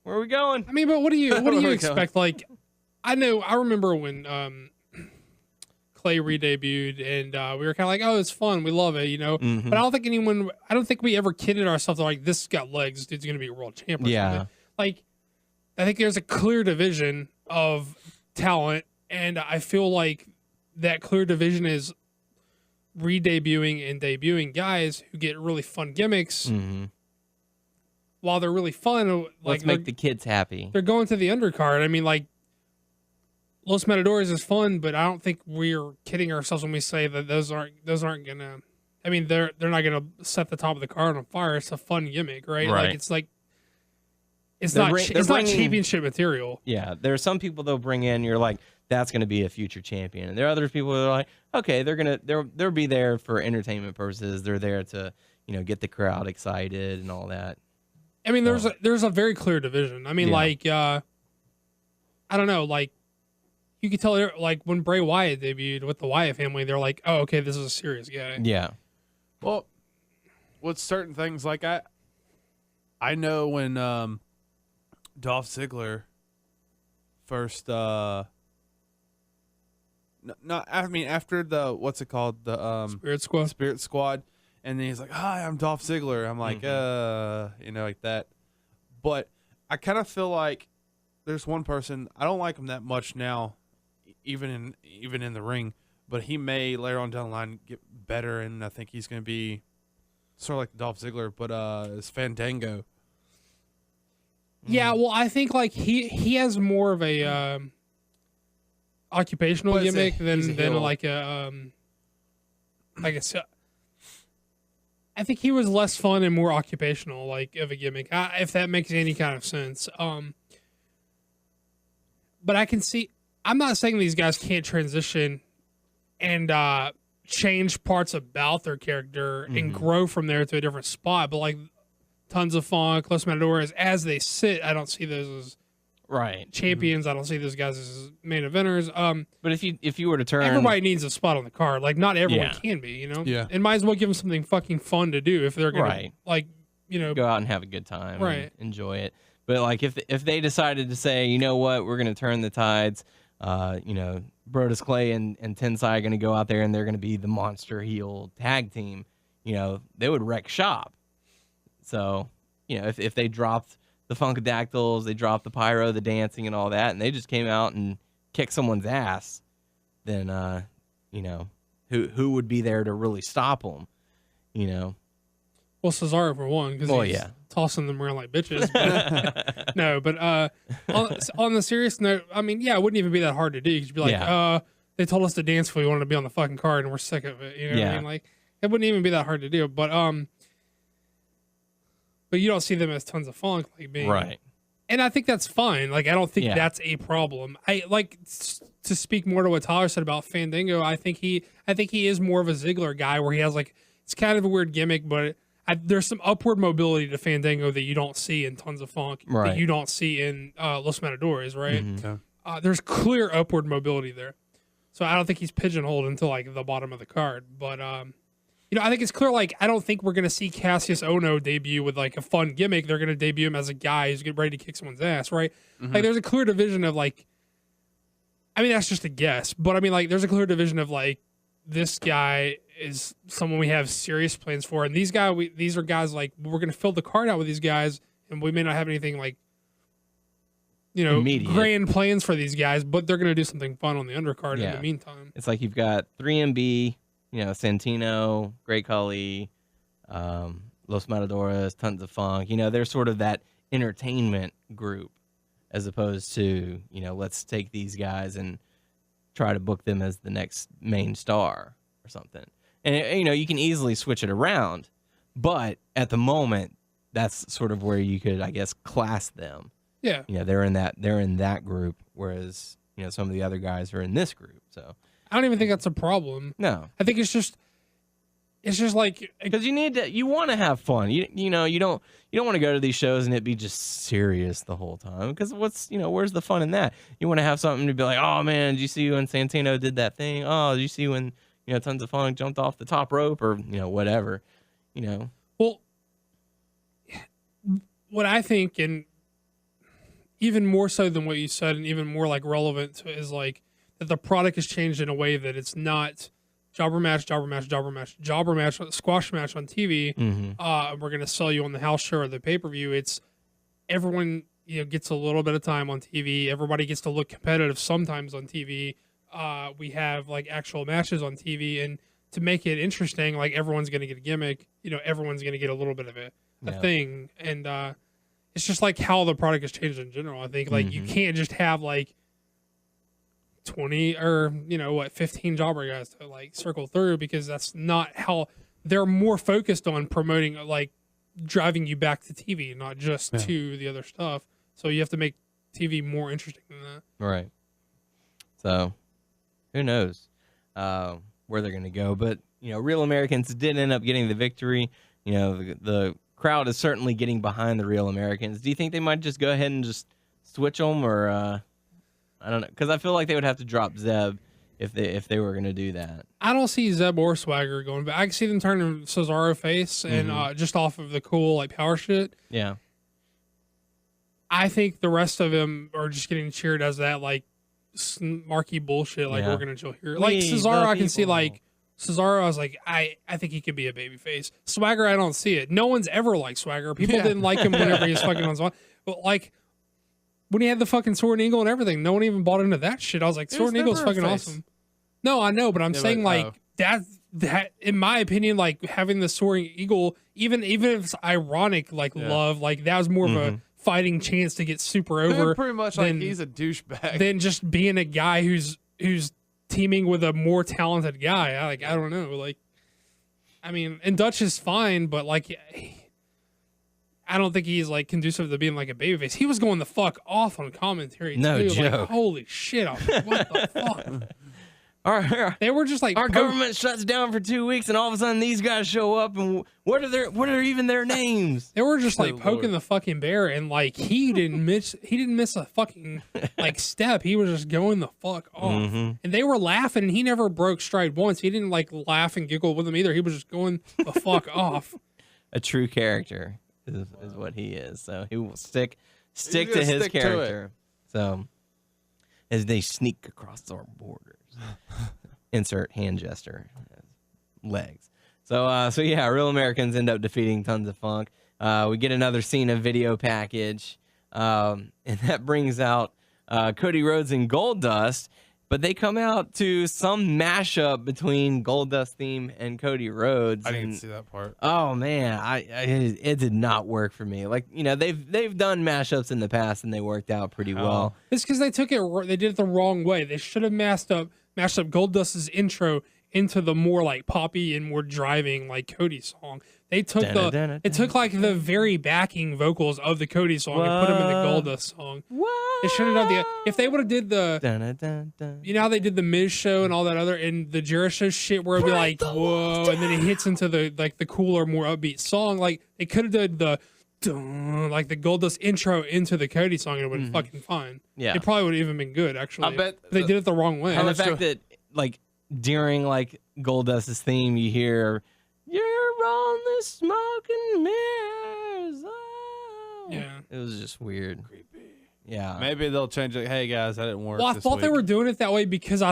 Where are we going? I mean, but what do you expect? Like, I remember when Clay re-debuted, and we were kind of like, oh, it's fun, we love it, you know. But I don't think we ever kidded ourselves like, this got legs, this dude's gonna be a world champ. Or something. Like, I think there's a clear division of talent. And I feel like that clear division is re-debuting and debuting guys who get really fun gimmicks. While they're really fun, like let's make the kids happy. They're going to the undercard. I mean, like, Los Matadores is fun, but I don't think we're kidding ourselves when we say that those aren't gonna. I mean, they're not gonna set the top of the card on fire. It's a fun gimmick, right? Like it's not championship material. Yeah, there are some people they'll bring in. You're like, that's going to be a future champion. And there are other people that are like, okay, they'll be there for entertainment purposes. They're there to, you know, get the crowd excited and all that. I mean, there's a very clear division. I mean, like, I don't know, like, you could tell, like, when Bray Wyatt debuted with the Wyatt family, they're like, oh, okay, this is a serious guy. Yeah. Well, with certain things, like, I know when Dolph Ziggler first, after the, what's it called? The Spirit Squad. And then he's like, hi, I'm Dolph Ziggler. I'm like, you know, like that. But I kind of feel like there's one person, I don't like him that much now, even in the ring, but he may later on down the line get better, and I think he's going to be sort of like Dolph Ziggler, but it's Fandango. Yeah, well, I think like he has more of a occupational gimmick than like a I think he was less fun and more occupational, like, of a gimmick, if that makes any kind of sense. But I can see, I'm not saying these guys can't transition and change parts about their character and grow from there to a different spot, but like Tons of Funk, Los Matadores, as they sit, I don't see those as champions. I don't see those guys as main eventers. But if you were to turn, everybody needs a spot on the card. Like, not everyone can be, you know. Yeah. And might as well give them something fucking fun to do if they're gonna like, you know, go out and have a good time, and enjoy it. But like if they decided to say, you know what, we're gonna turn the tides, you know, Brodus Clay and Tensai are going to go out there and they're going to be the monster heel tag team, they would wreck shop. So, if they dropped the Funkadactyls, they dropped the pyro, the dancing, and all that, and they just came out and kicked someone's ass, then, who would be there to really stop them, Well, Cesaro for one, because he's tossing them around like bitches. But, no, but on the serious note, I mean, it wouldn't even be that hard to do. You'd be like, they told us to dance if we wanted to be on the fucking card, and we're sick of it. You know what I mean? Like, it wouldn't even be that hard to do. But you don't see them as tons of funk, like being right. And I think that's fine. Like, I don't think that's a problem. I like to speak more to what Tyler said about Fandango. I think he is more of a Ziggler guy, where he has like, it's kind of a weird gimmick, but there's some upward mobility to Fandango that you don't see in Tons of Funk, that you don't see in Los Matadores, right? Mm-hmm. There's clear upward mobility there. So I don't think he's pigeonholed into like the bottom of the card. But I think it's clear. Like, I don't think we're gonna see Cassius Ohno debut with like a fun gimmick. They're gonna debut him as a guy who's getting ready to kick someone's ass, right? Mm-hmm. Like, there's a clear division of like, I mean, that's just a guess, but I mean, like, there's a clear division of like, this guy is someone we have serious plans for, and these are guys like, we're gonna fill the card out with these guys, and we may not have anything like, immediate grand plans for these guys, but they're gonna do something fun on the undercard in the meantime. It's like you've got 3MB, Santino, Great Khali, Los Matadores, Tons of Funk. They're sort of that entertainment group, as opposed to, let's take these guys and try to book them as the next main star or something. And, you can easily switch it around, but at the moment, that's sort of where you could, I guess, class them. Yeah. They're in that group, whereas, some of the other guys are in this group. So I don't even think that's a problem. no, I think it's just like, because you want to have fun. You don't want to go to these shows and it be just serious the whole time. Because where's the fun in that? You want to have something to be like, oh man, did you see when Santino did that thing? Oh, did you see when Tons of Funk jumped off the top rope, or whatever. Well, what I think, and even more so than what you said, and even more like relevant to, is like that the product has changed in a way that it's not jobber match, squash match on TV. Mm-hmm. We're gonna sell you on the house show or the pay-per-view. It's everyone gets a little bit of time on TV. Everybody gets to look competitive sometimes on TV. We have like actual matches on TV, and to make it interesting, like, everyone's gonna get a gimmick. Everyone's gonna get a little bit of a thing, and it's just like how the product has changed in general. I think like you can't just have like 20 or 15 jobber guys to like circle through, because that's not how they're more focused on promoting, like driving you back to TV, not just to the other stuff. So you have to make TV more interesting than that. Right. So who knows where they're going to go, but Real Americans did end up getting the victory. The crowd is certainly getting behind the Real Americans. Do you think they might just go ahead and just switch them, or I don't know, because I feel like they would have to drop Zeb if they were going to do that. I don't see Zeb or Swagger going back. I can see them turning Cesaro face and just off of the cool like power shit. Yeah. I think the rest of them are just getting cheered as that like marquee bullshit. Like, we're going to chill here. Like Cesaro, I can see like Cesaro. I was like, I think he could be a babyface. Swagger, I don't see it. No one's ever liked Swagger. People didn't like him whenever he was fucking on Swagger. But like, when he had the fucking Sword and Eagle and everything, no one even bought into that shit. I was like, Sword and Eagle's fucking awesome. No, I know, but I'm saying like that in my opinion, like having the Sword and Eagle, even if it's ironic, like love, like that was more of a fighting chance to get super over. Pretty much like he's a douchebag. Than just being a guy who's teaming with a more talented guy. I don't know. Like, I mean, and Dutch is fine, but like, I don't think he's like conducive to being like a babyface. He was going the fuck off on commentary. No too. joke. Like, holy shit! I was like, what the fuck? They were just like, our government shuts down for 2 weeks, and all of a sudden these guys show up, and what are even their names? They were just like poking the fucking bear, and like he didn't miss a fucking like step. He was just going the fuck off, and they were laughing. And he never broke stride once. He didn't like laugh and giggle with them either. He was just going the fuck off. A true character is what he is. So he will stick to his character. So as they sneak across our borders. Insert hand gesture. Legs. So yeah, Real Americans end up defeating Tons of Funk. We get another Cena video package, and that brings out Cody Rhodes and Goldust. But they come out to some mashup between Goldust theme and Cody Rhodes. I didn't see that part. Oh man, it did not work for me. Like, you know, they've done mashups in the past and they worked out pretty well. It's because they did it the wrong way. They should have mashed up Goldust's intro into the more like poppy and more driving like Cody song. They took like the very backing vocals of the Cody song and put them in the Goldust song. What? They should have done if they would have did you know how they did the Miz show and all that other and the Jericho shit where it'd be like whoa and then it hits into the like the cooler more upbeat song. Like they could have done the like the Goldust intro into the Cody song and it would have fucking fine. Yeah, it probably would have even been good actually. I bet they did it the wrong way. And the fact that like during like Goldust's theme you hear "You're on the smoking mirrors." Oh. Yeah, it was just weird. Creepy. Yeah, maybe they'll change it. Hey guys, that didn't work. Well, I thought they were doing it that way because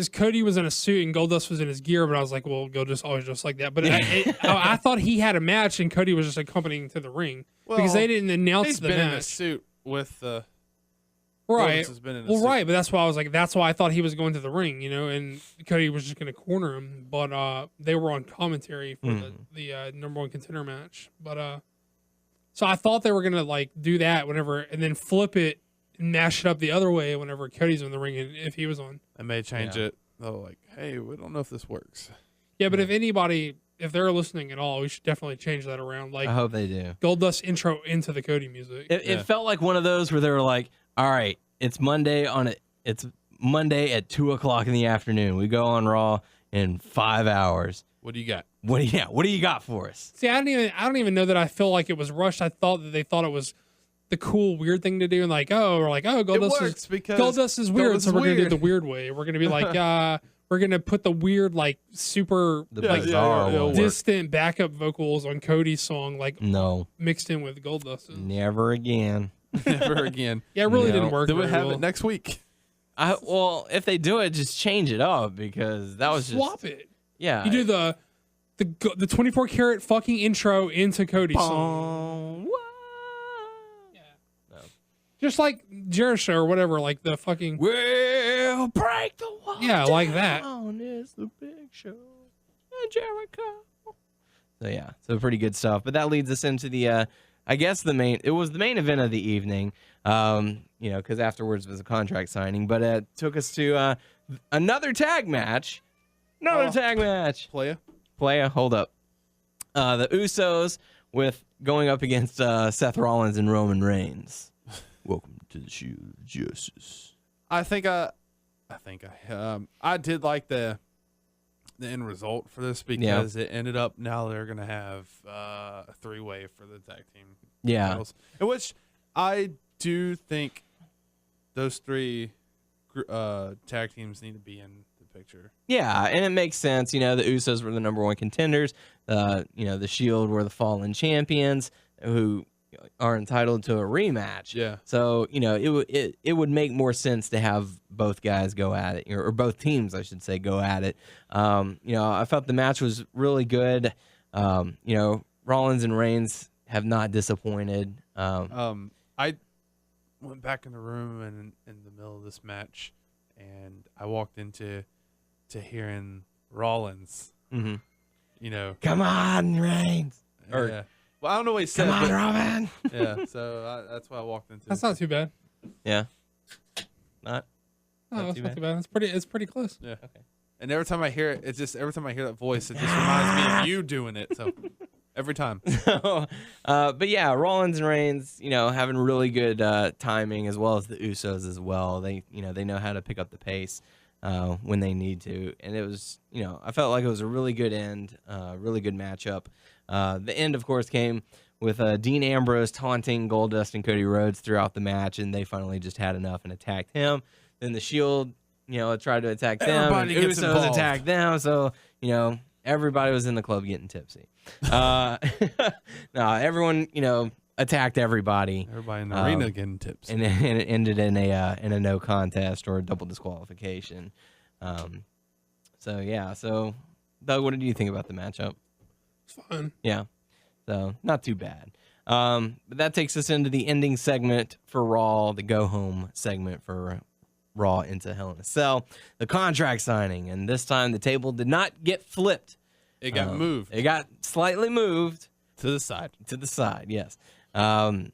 Cody was in a suit and Goldust was in his gear, but I was like, well, Goldust always just like that. But I thought he had a match and Cody was just accompanying to the ring because they didn't announce the match. He's been in a suit with the. Right. Right, but that's why I was like, that's why I thought he was going to the ring, you know, and Cody was just going to corner him. But they were on commentary for the number one contender match. But so I thought they were going to like do that whenever, and then flip it and mash it up the other way whenever Cody's in the ring and if he was on. They may change it. They're like, hey, we don't know if this works. Yeah, but if they're listening at all, we should definitely change that around. Like, I hope they do. Goldust intro into the Cody music. It felt like one of those where they were like, all right, it's Monday it's Monday at 2:00 in the afternoon. We go on Raw in 5 hours. What do you got? What do you got for us? See, I don't even know that I feel like it was rushed. I thought that they thought it was the cool weird thing to do, and Goldust is weird, so we're gonna do it the weird way. We're gonna be like, we're gonna put the weird, like super bizarre distant backup vocals on Cody's song, like mixed in with Goldust. Never again. Never again. Yeah, it really didn't work. Then we have it next week. Well, if they do it, just change it up because that was swap it. Yeah, you do the 24 karat fucking intro into Cody's song. Yeah, just like Jericho or whatever, like the fucking we'll break the wall. Yeah, like that. It's the big show, Jericho. So yeah, so pretty good stuff. But that leads us into the. I guess it was the main event of the evening, you know, because afterwards was a contract signing, but it took us to another tag match. Playa, hold up. The Usos going up against Seth Rollins and Roman Reigns. Welcome to the Shield of Justice. I did like the end result for this because it ended up now they're gonna have a 3-way for the tag team titles, in which I do think those 3 tag teams need to be in the picture. Yeah, and it makes sense. You know, the Usos were the number 1 contenders. You know, the Shield were the fallen champions who are entitled to a rematch. Yeah. So, you know, it would make more sense to have both guys go at it, or both teams, I should say, go at it. You know, I felt the match was really good. You know, Rollins and Reigns have not disappointed. I went back in the room and in the middle of this match, and I walked into hearing Rollins. Mm-hmm. You know, come on, Reigns. Yeah. Well, I don't know what he said. Come on, Roman. Yeah, so that's why I walked into. That's not too bad. Yeah. Not it's not too bad. It's pretty close. Yeah. Okay. And every time I hear it, every time I hear that voice, it just reminds me of you doing it. So every time. But yeah, Rollins and Reigns, you know, having really good timing, as well as the Usos as well. They know how to pick up the pace when they need to, and it was, you know, I felt like it was a really good end, really good matchup. The end, of course, came with Dean Ambrose taunting Goldust and Cody Rhodes throughout the match, and they finally just had enough and attacked him. Then the Shield, you know, tried to attack them, and Usos attacked them. So, you know, everybody was in the club getting tipsy. No, everyone, you know, attacked everybody. Everybody in the arena getting tips. And it ended in a no contest or a double disqualification. So Doug, what did you think about the matchup? It's fun. Yeah. So not too bad. But that takes us into the ending segment for Raw, the go home segment for Raw into Hell in a Cell, the contract signing. And this time the table did not get flipped. It got moved. It got slightly moved to the side. To the side, yes. And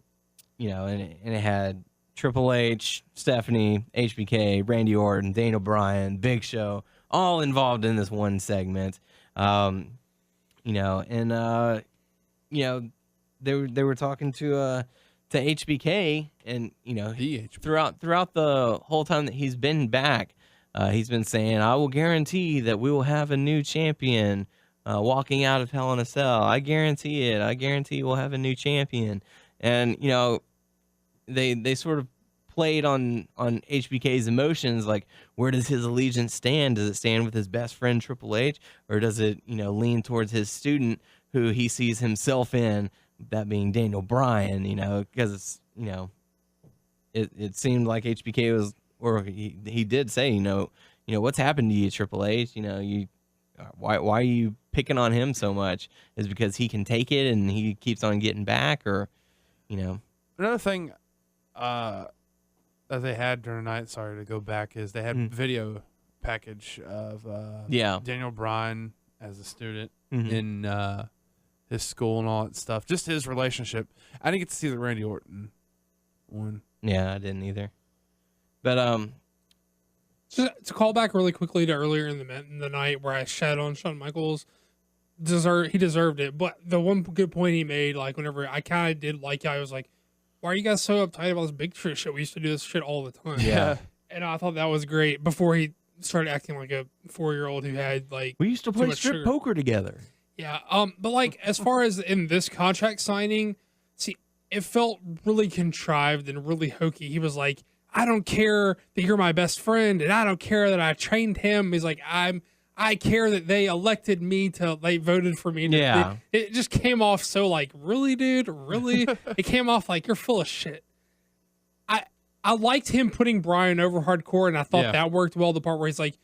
it had Triple H, Stephanie, HBK, Randy Orton, Daniel Bryan, Big Show, all involved in this one segment. They were talking to HBK, and throughout the whole time that he's been back, he's been saying, "I will guarantee that we will have a new champion walking out of Hell in a Cell. I guarantee it. I guarantee we'll have a new champion." And they sort of played on HBK's emotions, like, where does his allegiance stand? Does it stand with his best friend Triple H, or does it lean towards his student who he sees himself in, that being Daniel Bryan? Because it seemed like HBK was, or he did say, what's happened to you, Triple H? Why are you picking on him so much? Is it because he can take it and he keeps on getting back, or Another thing that they had during the night, sorry to go back, is they had video package of Daniel Bryan as a student in his school and all that stuff. Just his relationship. I didn't get to see the Randy Orton one. Yeah, I didn't either. But just to call back really quickly to earlier in the night where I shat on Shawn Michaels, he deserved it. But the one good point he made, like, whenever I kind of did like it, I was like, why are you guys so uptight about this Big Show shit? We used to do this shit all the time. Yeah. And I thought that was great before he started acting like a 4-year-old who had, like, we used to play strip poker together. Yeah. But, like, as far as in this contract signing, see, it felt really contrived and really hokey. He was like, I don't care that you're my best friend, and I don't care that I trained him. He's like, I care that they elected me they voted for me. Yeah. It just came off so like, really, dude? Really? It came off like, you're full of shit. I liked him putting Bryan over hardcore, and I thought that worked well. The part where he's like,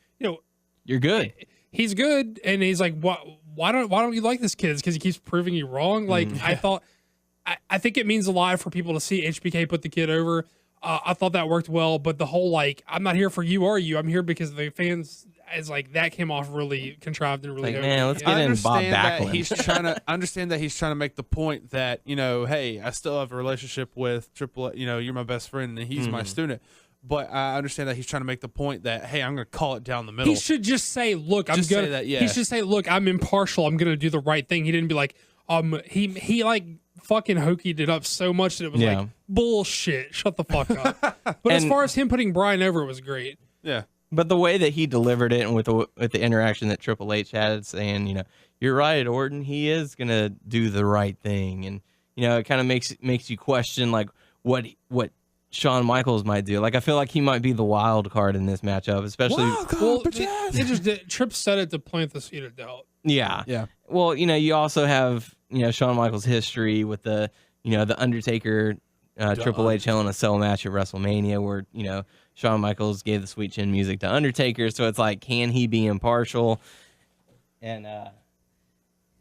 you're good. He's good. And he's like, why don't you like this kid? Because he keeps proving you wrong. Like, I think it means a lot for people to see HBK put the kid over. I thought that worked well, but the whole, like, I'm not here for you or you. I'm here because the fans, is like, that came off really contrived and really. Like, man, let's get in Bob Backlund. I understand that he's trying to make the point that, hey, I still have a relationship with Triple. You're my best friend and he's my student. But I understand that he's trying to make the point that, hey, I'm going to call it down the middle. He should just say, look, I'm going to. He should say, look, I'm impartial. I'm going to do the right thing. He didn't be like, he like fucking hokeyed it up so much that it was like, bullshit. Shut the fuck up. But as far as him putting Bryan over, it was great. Yeah. But the way that he delivered it, and with the interaction that Triple H had, saying, you're right, Orton, he is gonna do the right thing, and it kind of makes you question, like, what Shawn Michaels might do. Like, I feel like he might be the wild card in this matchup, especially. Tripp said it to plant the seed of doubt. Yeah. Yeah. Well, you also have Shawn Michaels' history with the the Undertaker Triple H Hell in a Cell match at WrestleMania, where Shawn Michaels gave the Sweet Chin music to Undertaker. So it's like, can he be impartial? And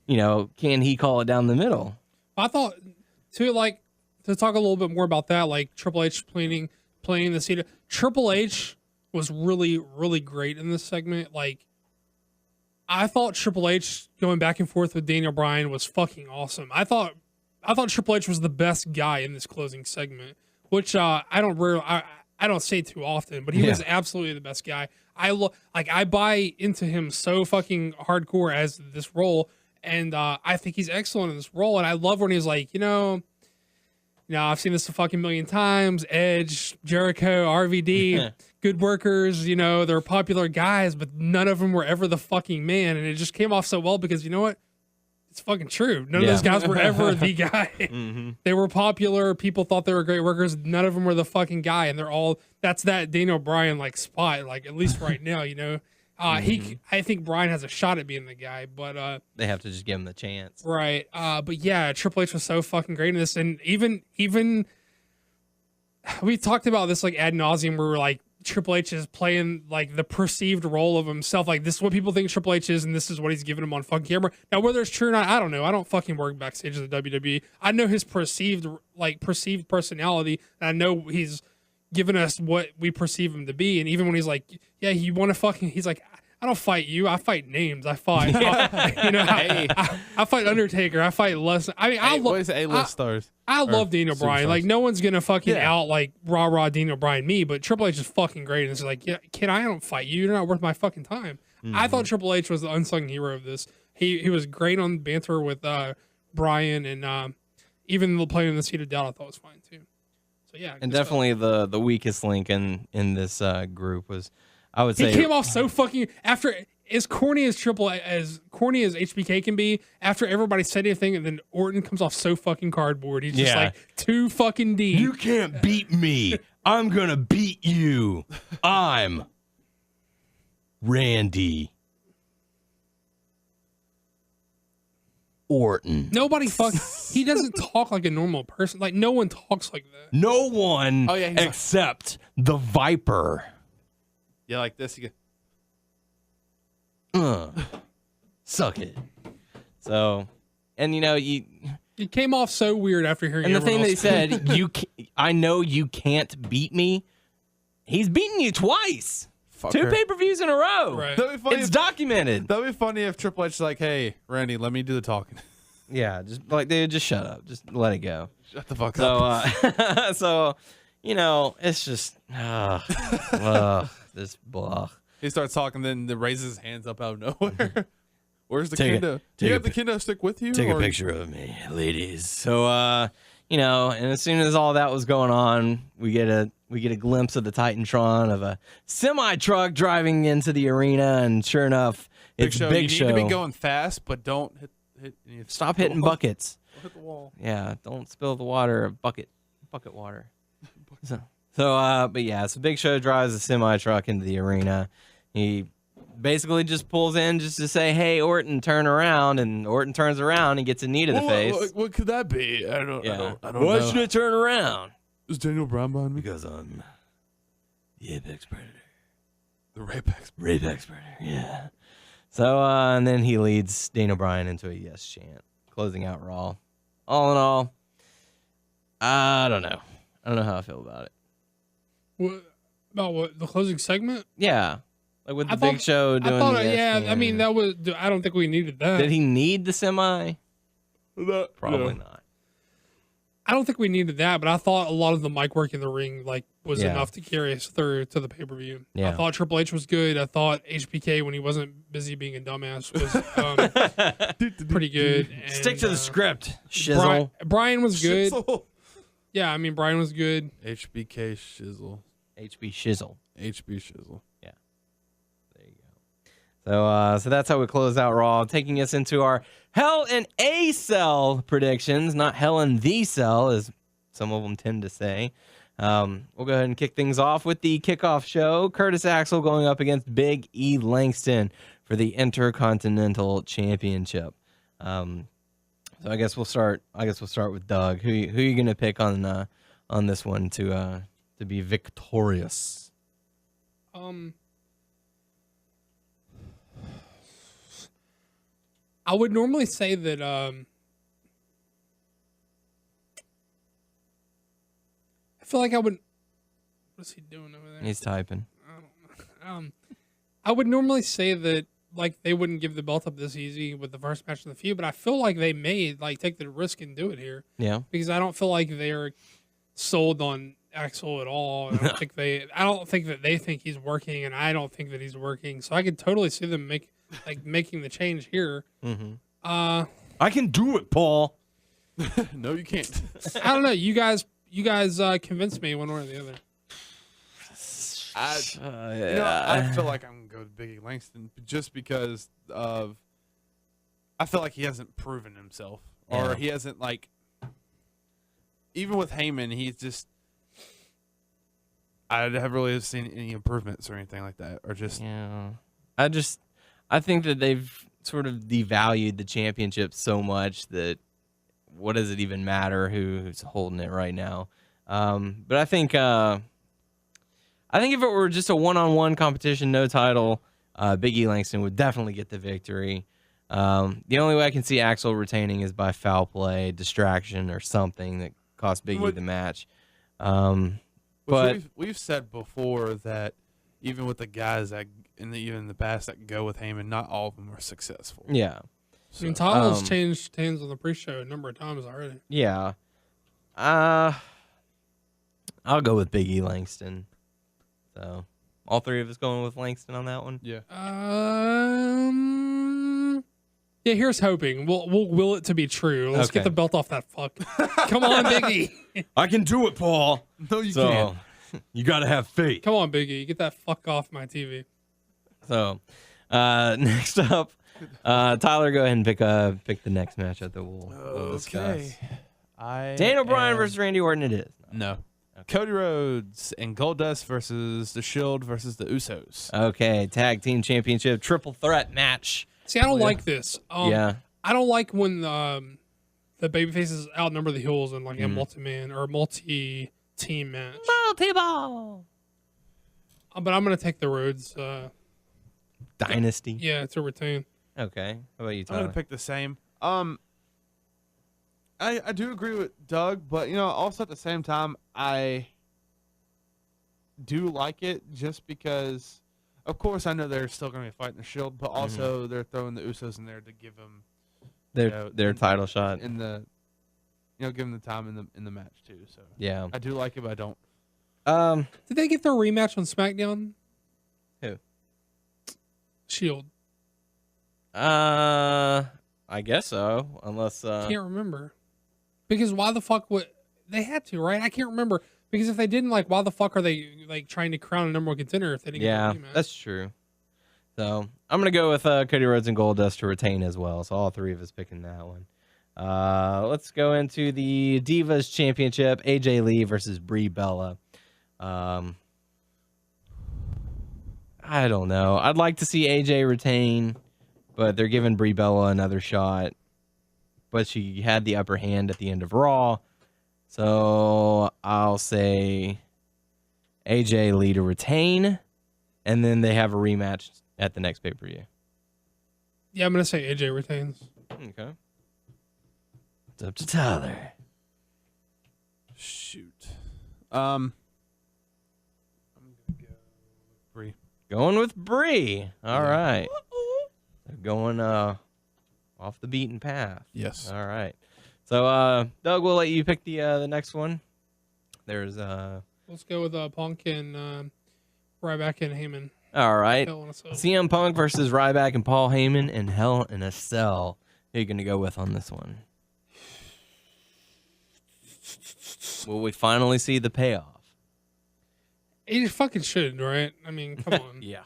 can he call it down the middle? I thought too, like, to talk a little bit more about that, like Triple H playing the seat. Triple H was really, really great in this segment. Like, I thought Triple H going back and forth with Daniel Bryan was fucking awesome. I thought Triple H was the best guy in this closing segment, which I don't say too often, but he was absolutely the best guy. I buy into him so fucking hardcore as this role, and I think he's excellent in this role. And I love when he's like, I've seen this a fucking million times. Edge, Jericho, RVD, good workers. They're popular guys, but none of them were ever the fucking man. And it just came off so well because you know what? It's fucking true. None of those guys were ever the guy. They were popular. People thought they were great workers. None of them were the fucking guy. And that's that Daniel Bryan like spot, like at least right now, I think Brian has a shot at being the guy, but They have to just give him the chance. right. But yeah, Triple H was so fucking great in this, and even we talked about this like ad nauseum, where we're like Triple H is playing like the perceived role of himself, like this is what people think Triple H is, and this is what he's giving him on fucking camera. Now, whether it's true or not, I don't know. I don't fucking work backstage at the WWE. I know his perceived personality, and I know he's giving us what we perceive him to be. And even when he's like, yeah, you want to fucking, he's like, I don't fight you. I fight names. I fight, I fight Undertaker. I fight Les. I mean, I love A-list stars. I love Daniel Bryan. Like, no one's gonna fucking out like rah Daniel Bryan me, but Triple H is fucking great. And it's like, yeah, kid, I don't fight you. You're not worth my fucking time. I thought Triple H was the unsung hero of this. He was great on banter with Bryan, and even playing in the seat of doubt, I thought was fine too. So yeah, And definitely the weakest link in this group was, I would say, he came off so fucking after as corny as HBK can be. After everybody said anything, and then Orton comes off so fucking cardboard. He's just like too fucking deep. You can't beat me. I'm gonna beat you. I'm Randy Orton. Nobody he doesn't talk like a normal person. Like no one talks like that. No one Oh, yeah, except the Viper. Yeah, like this. You get, Suck it. So, and you It came off so weird after hearing. and the thing everyone they else. said, I know you can't beat me. He's beaten you twice. fuck 2 her. pay-per-views in a row. Right. That'd be funny. It's If, documented. that'd be funny if Triple H is like, "Hey, Randy, let me do the talking. Yeah, just like they just shut up. Just let it go. Shut the fuck So, up." so it's just this blah. He starts talking, then raises his hands up out of nowhere. Where's the Take a- kendo? Do take you a have the kendo stick with you? Take a or- picture of me, ladies. So, and as soon as all that was going on, we get a glimpse of the Titantron of a semi truck driving into the arena, and sure enough, it's Big You Show. need to be going fast, but don't hit. Stop hitting buckets. Hit the wall. Yeah, don't spill the water. Bucket water. So, Big Show drives a semi truck into the arena. He basically just pulls in just to say, "Hey, Orton, turn around," and Orton turns around and gets a knee to the face. What could that be? I don't know. Why should I turn around? Is Daniel Brown behind me? Because I'm the apex predator. The Rapex. Rapex predator, yeah. So, and then he leads Daniel Bryan into a yes chant, closing out Raw. All in all, I don't know. I don't know how I feel about it. What, about what the closing segment? Yeah. Like with the I Big thought- Show doing I thought, the yes chant. I mean that was. I don't think we needed that. Did he need the semi? Probably not. I don't think we needed that, but I thought a lot of the mic work in the ring was Yeah. enough to carry us through to the pay per view. Yeah. I thought Triple H was good. I thought HBK when he wasn't busy being a dumbass was pretty good. And, Stick to the script, shizzle. Brian was good. Shizzle. Yeah, I mean Brian was good. HBK Shizzle. HB shizzle. HB Shizzle. There you go. So that's how we close out Raw, taking us into our Hell in a Cell predictions, not Hell in the Cell, as some of them tend to say. We'll go ahead and kick things off with the kickoff show. Curtis Axel going up against Big E Langston for the Intercontinental Championship. So I guess we'll start. With Doug. Who you gonna pick on this one to be victorious? I would normally say that I feel like I would. What's he doing over there? He's typing. I would normally say that like they wouldn't give the belt up this easy with the first match of the feud, but I feel like they may like take the risk and do it here Yeah. because I don't feel like they're sold on Axel at all. I don't think that they think he's working, and I don't think that he's working. So I could totally see them making the change here. Mm-hmm. I can do it, Paul. No, you can't. I don't know. You guys convinced me one way or the other. I feel like I'm gonna go with Big E Langston just because of. I feel like he hasn't proven himself, or he hasn't like. Even with Heyman, he's just. I haven't really seen any improvements or anything like that, or just. Yeah. I think that they've sort of devalued the championship so much that what does it even matter who's holding it right now? But I think if it were just a one-on-one competition, no title, Big E Langston would definitely get the victory. The only way I can see Axel retaining is by foul play, distraction, or something that cost Big E the match. But we've said before that even with the guys that even in the past that go with Heyman, not all of them are successful. Yeah. I mean, Tyler's changed hands on the pre-show a number of times already. Yeah. I'll go with Big E Langston. So, all three of us going with Langston on that one? Yeah. Yeah, here's hoping. We'll will it to be true. Let's get the belt off that fuck. Come on, Big E. I can do it, Paul. No, you can't. You got to have faith. Come on, Big E. Get that fuck off my TV. So, next up, Tyler, go ahead and pick the next matchup that we'll discuss. Daniel Bryan versus Randy Orton it is. No. Cody Rhodes and Goldust versus The Shield versus the Usos. Okay, tag team championship triple threat match. See, I don't like this. Yeah. I don't like when the babyfaces outnumber the heels in like a multi-man or multi-team match. Multi-ball. But I'm going to take the Rhodes. Dynasty. Yeah, to retain. Okay. How about you, Tyler? I'm going to pick the same. I do agree with Doug, but, also at the same time, I do like it just because, of course, I know they're still going to be fighting the Shield, but also they're throwing the Usos in there to give them their title shot in the, give them the time in the match too. So yeah, I do like it, but I don't. Did they get their rematch on SmackDown? Who? Shield. I guess so, unless can't remember. Because why the fuck would they had to, right? I can't remember. Because if they didn't, why the fuck are they trying to crown a number one contender if they didn't get a rematch? That's true. So I'm gonna go with Cody Rhodes and Goldust to retain as well. So all three of us picking that one. Let's go into the Divas Championship: AJ Lee versus Brie Bella. I don't know. I'd like to see AJ retain, but they're giving Brie Bella another shot. But she had the upper hand at the end of Raw. So I'll say AJ Lee to retain, and then they have a rematch at the next pay-per-view. Yeah, I'm going to say AJ retains. Okay. It's up to Tyler. Shoot. I'm going to go Brie. Going with Brie. All right. They're going off the beaten path. Yes. All right. So, Doug, we'll let you pick the next one. There's Let's go with Punk and Ryback and Heyman. all right. Hell in a Cell. CM Punk versus Ryback and Paul Heyman in Hell in a Cell. Who are you gonna go with on this one? Will we finally see the payoff? He fucking should, right? I mean, come on. Yeah.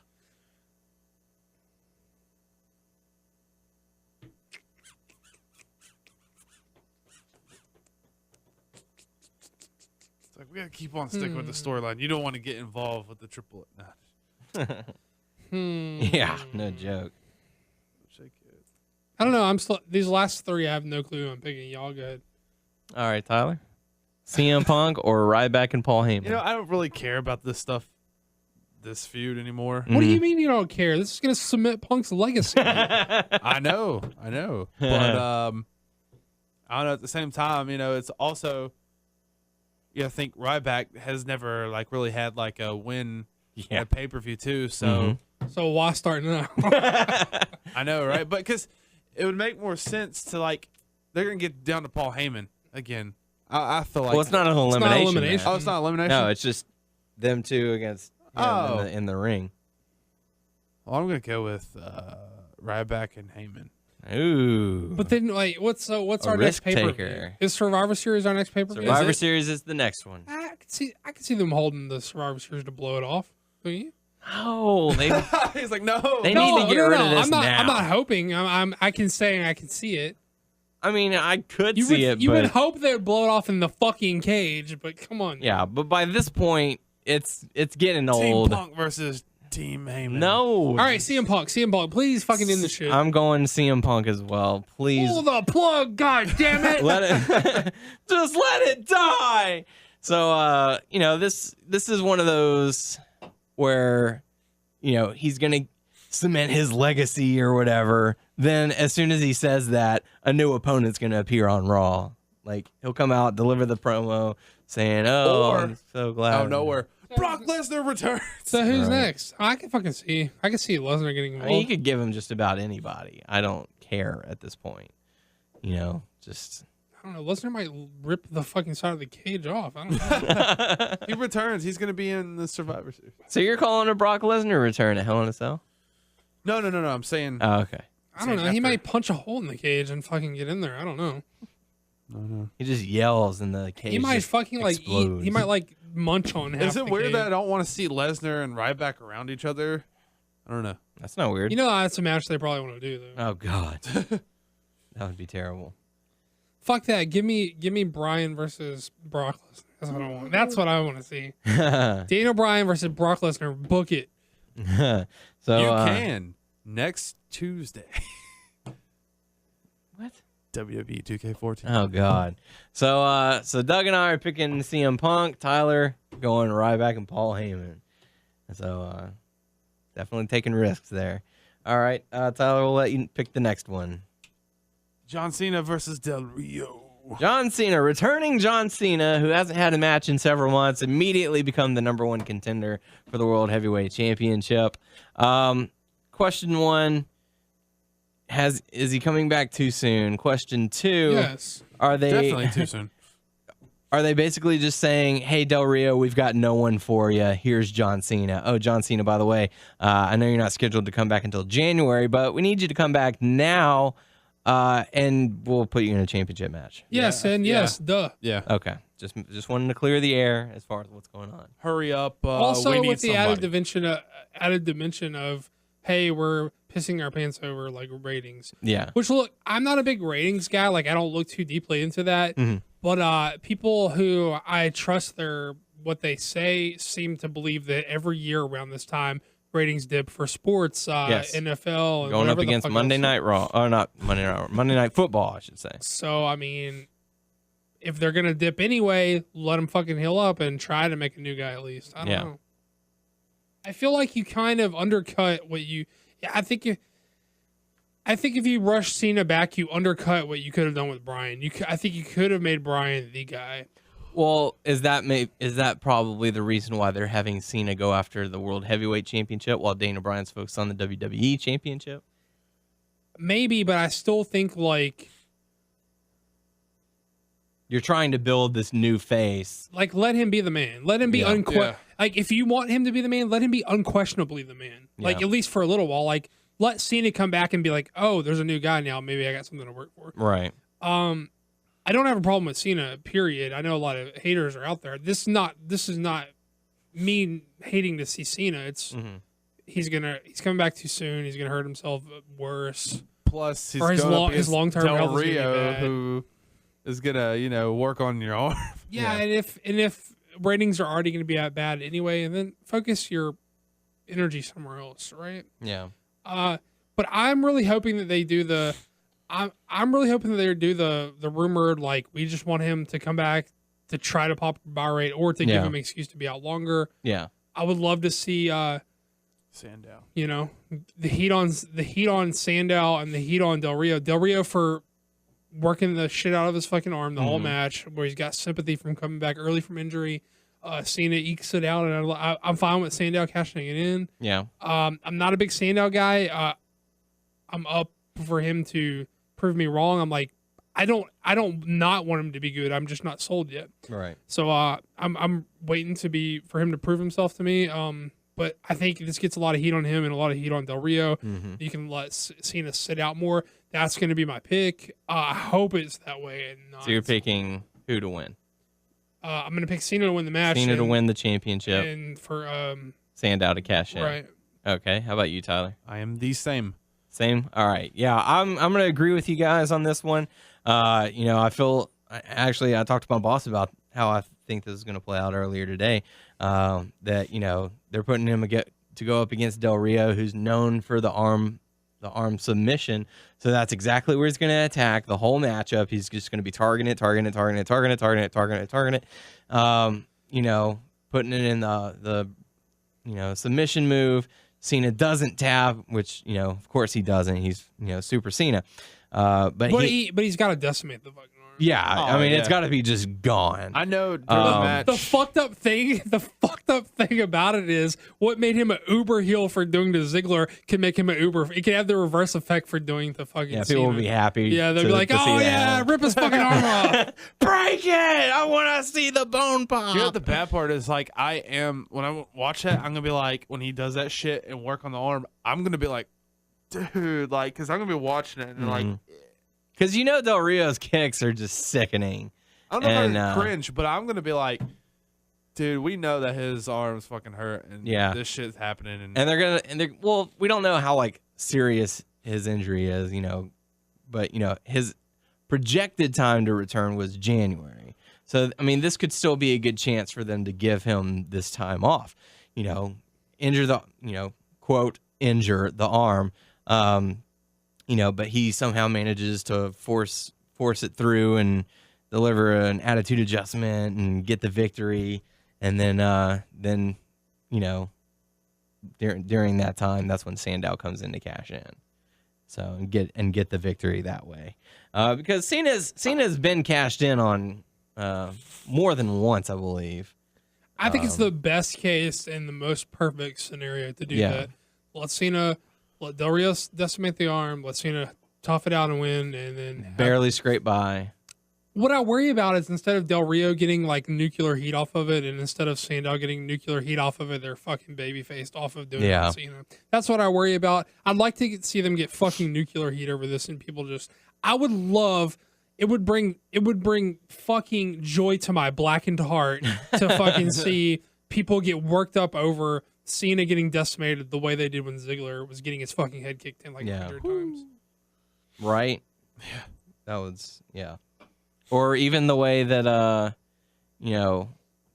It's like we gotta keep on sticking with the storyline. You don't want to get involved with the triplet. Nah. Yeah, no joke. Shake it. I don't know. I'm still these last three. I have no clue who I'm picking. Y'all good? All right, Tyler. CM Punk or Ryback and Paul Heyman? I don't really care about this stuff, this feud anymore. What do you mean you don't care? This is gonna cement Punk's legacy. I know. But I don't know. At the same time, it's also. I think Ryback has never really had a win at pay-per-view too. So So why start now? I know, right? But because it would make more sense to they're gonna get down to Paul Heyman again. I feel like Well, it's not an elimination. elimination. match. Oh, it's not elimination. No, it's just them two against him in the ring. Well, I'm gonna go with Ryback and Heyman. Ooh. But then, what's our next risk pay-per-view? taker. Is Survivor Series our next pay-per-view? Survivor Series is the next one. I could see them holding the Survivor Series to blow it off. Don't you? Oh, they He's like, no. They need to get rid of this I'm not. now. I'm not hoping. I can say I can see it. I mean, I could You see would, it, you but would hope they would blow it off in the fucking cage, but come on. yeah, but by this point, it's getting Team old. Punk versus Team Heyman. No. All right, CM Punk, please fucking end the shit. I'm going CM Punk as well. Please. Pull the plug, god damn it. Let it just let it die. So this is one of those where he's gonna cement his legacy or whatever. Then as soon as he says that, a new opponent's gonna appear on Raw. Like he'll come out, deliver the promo saying, I'm so glad. Out of nowhere, Brock Lesnar returns. So who's next? I can see Lesnar getting involved. I mean, you could give him just about anybody. I don't care at this point. Just I don't know. Lesnar might rip the fucking side of the cage off. I don't know. He returns. He's going to be in the Survivor Series. So you're calling a Brock Lesnar return at Hell in a Cell? No. I'm saying. Oh, okay. I don't know. He might punch a hole in the cage and fucking get in there. I don't know. No. He just yells in the cage. He might fucking explodes. eat. He might munch on half Is it the weird cage. that I don't want to see Lesnar and Ryback around each other? I don't know. That's not weird. That's a match they probably want to do though. Oh God, that would be terrible. Fuck that. Give me Bryan versus Brock Lesnar. That's what I want. That's what I want to see. Daniel Bryan versus Brock Lesnar. Book it. So you can next Tuesday. What? WWE 2K14. Oh God. So Doug and I are picking CM Punk. Tyler going Ryback and Paul Heyman. So definitely taking risks there. All right, Tyler, we'll let you pick the next one. John Cena versus Del Rio. John Cena, returning John Cena, who hasn't had a match in several months, immediately become the #1 contender for the World Heavyweight Championship. Question 1, is he coming back too soon? Question 2, Yes. are they Definitely too soon. Are they basically just saying, hey, Del Rio, we've got no one for you. Here's John Cena. Oh, John Cena, by the way, I know you're not scheduled to come back until January, but we need you to come back now. And we'll put you in a championship match. Yes, and yes, duh. Yeah. Okay. Just wanted to clear the air as far as what's going on. Hurry up. Also, we need with the somebody. added dimension of, hey, we're pissing our pants over like ratings. Yeah. Which look, I'm not a big ratings guy. Like I don't look too deeply into that. Mm-hmm. But people who I trust what they say seem to believe that every year around this time ratings dip for sports, Yes. NFL, and Going up whatever the against fuck Monday else. Night Raw. Or not Monday Night Raw. Monday Night Football, I should say. So I mean, if they're gonna dip anyway, let them fucking heal up and try to make a new guy at least. I don't know. I feel like you kind of undercut what you. Yeah, I think if you rush Cena back, you undercut what you could have done with Bryan. I think you could have made Bryan the guy. Well, is that probably the reason why they're having Cena go after the World Heavyweight Championship while Dana Bryan's focused on the WWE Championship? Maybe, but I still think like You're trying to build this new face. let him be the man. Let him be like if you want him to be the man, let him be unquestionably the man. Like Yeah. at least for a little while. Like let Cena come back and be like, oh, there's a new guy now. Maybe I got something to work for. Right. I don't have a problem with Cena, period. I know a lot of haters are out there. This is not me hating to see Cena. It's he's coming back too soon. He's gonna hurt himself worse. Plus, he's Or his going long- up his against long-term Del health is gonna be Rio, bad. who is gonna work on your arm. Yeah, and if ratings are already gonna be that bad anyway, then focus your energy somewhere else, right? Yeah. But I'm really hoping that they do the. I'm really hoping that they do the rumored like we just want him to come back to try to pop buy rate or to give him an excuse to be out longer. Yeah. I would love to see Sandow. The heat on Sandow and the heat on Del Rio. Del Rio for working the shit out of his fucking arm the whole match, where he's got sympathy from coming back early from injury. Cena ekes it out, and I'm fine with Sandow cashing it in. Yeah. I'm not a big Sandow guy. I'm up for him to prove me wrong. I'm like, I don't not want him to be good. I'm just not sold yet. Right. So I'm waiting for him to prove himself to me. But I think this gets a lot of heat on him and a lot of heat on Del Rio. You can let Cena sit out more. That's going to be my pick. I hope it's that way. And not, So you're picking who to win? I'm going to pick Cena to win the match. Cena to win the championship. And for Sandow to cash in. right. Okay. How about you, Tyler? I am the same. Same. All right. Yeah, I'm gonna agree with you guys on this one. I talked to my boss about how I think this is gonna play out earlier today. That they're putting him to go up against Del Rio, who's known for the arm submission. So that's exactly where he's going to attack the whole matchup. He's just going to be targeting it. Putting it in the submission move. Cena doesn't tap, which, of course he doesn't. He's, Super Cena. But he's got to decimate the fucking arm. Yeah, it's got to be just gone. I know during the match. The fucked up thing about it is what made him an uber heel for doing the Ziggler can make him an uber. It can have the reverse effect for doing the fucking. Yeah, people will be happy. Yeah, they'll be like, oh yeah, rip his fucking arm off, break it. I want to see the bone pop. You know what the bad part is? Like, when I watch that, I'm gonna be like, when he does that shit and work on the arm, I'm gonna be like, dude, like, because I'm gonna be watching it and like. Because Del Rio's kicks are just sickening. I don't know how to cringe, but I'm going to be like, dude, we know that his arm's fucking hurt, and this shit's happening. And we don't know how, serious his injury is, but, his projected time to return was January. So, this could still be a good chance for them to give him this time off, injure the, quote, injure the arm. But he somehow manages to force it through and deliver an attitude adjustment and get the victory. And then during that time, that's when Sandow comes in to cash in. So get the victory that way. Because Cena's been cashed in on more than once, I believe. I think it's the best case and the most perfect scenario to do that. Let Del Rio decimate the arm. Let Cena tough it out and win, and then barely scrape by. What I worry about is instead of Del Rio getting nuclear heat off of it, and instead of Sandow getting nuclear heat off of it, they're fucking baby faced off of doing it with Cena. That's what I worry about. I'd like to see them get fucking nuclear heat over this, and people just. I would love. It would bring fucking joy to my blackened heart to fucking see people get worked up over Cena getting decimated the way they did when Ziggler was getting his fucking head kicked in 100 times. Right? Yeah. That was, Or even the way that,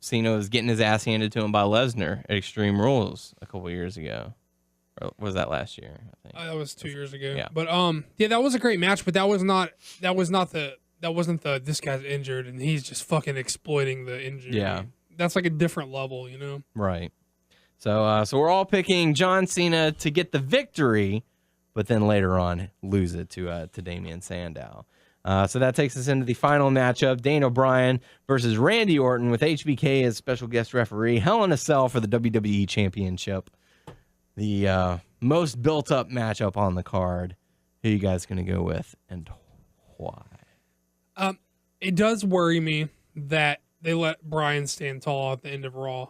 Cena was getting his ass handed to him by Lesnar at Extreme Rules a couple years ago. Or was that last year? I think that was 2 years ago. Yeah. But that was a great match. But that wasn't the this guy's injured and he's just fucking exploiting the injury. Yeah. That's a different level, Right. So we're all picking John Cena to get the victory, but then later on lose it to Damian Sandow. So that takes us into the final matchup: Daniel Bryan versus Randy Orton with HBK as special guest referee. Hell in a Cell for the WWE Championship. The most built-up matchup on the card. Who you guys going to go with, and why? It does worry me that they let Bryan stand tall at the end of Raw.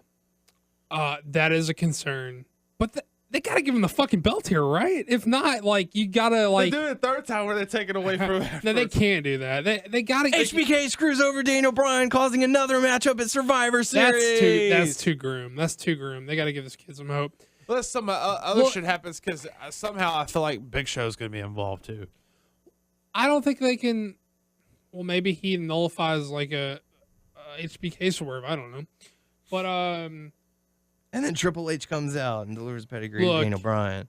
That is a concern, but they gotta give him the fucking belt here, right? If not, you gotta They do it a third time where they take it away from him. No, they can't do that. They gotta. HBK screws over Daniel Bryan, causing another matchup at Survivor Series. That's too grim. They gotta give this kid some hope. Unless some other shit happens, because somehow I feel like Big Show's gonna be involved too. I don't think they can. Well, maybe he nullifies a HBK swerve. I don't know, but And then Triple H comes out and delivers pedigree to Daniel Bryan.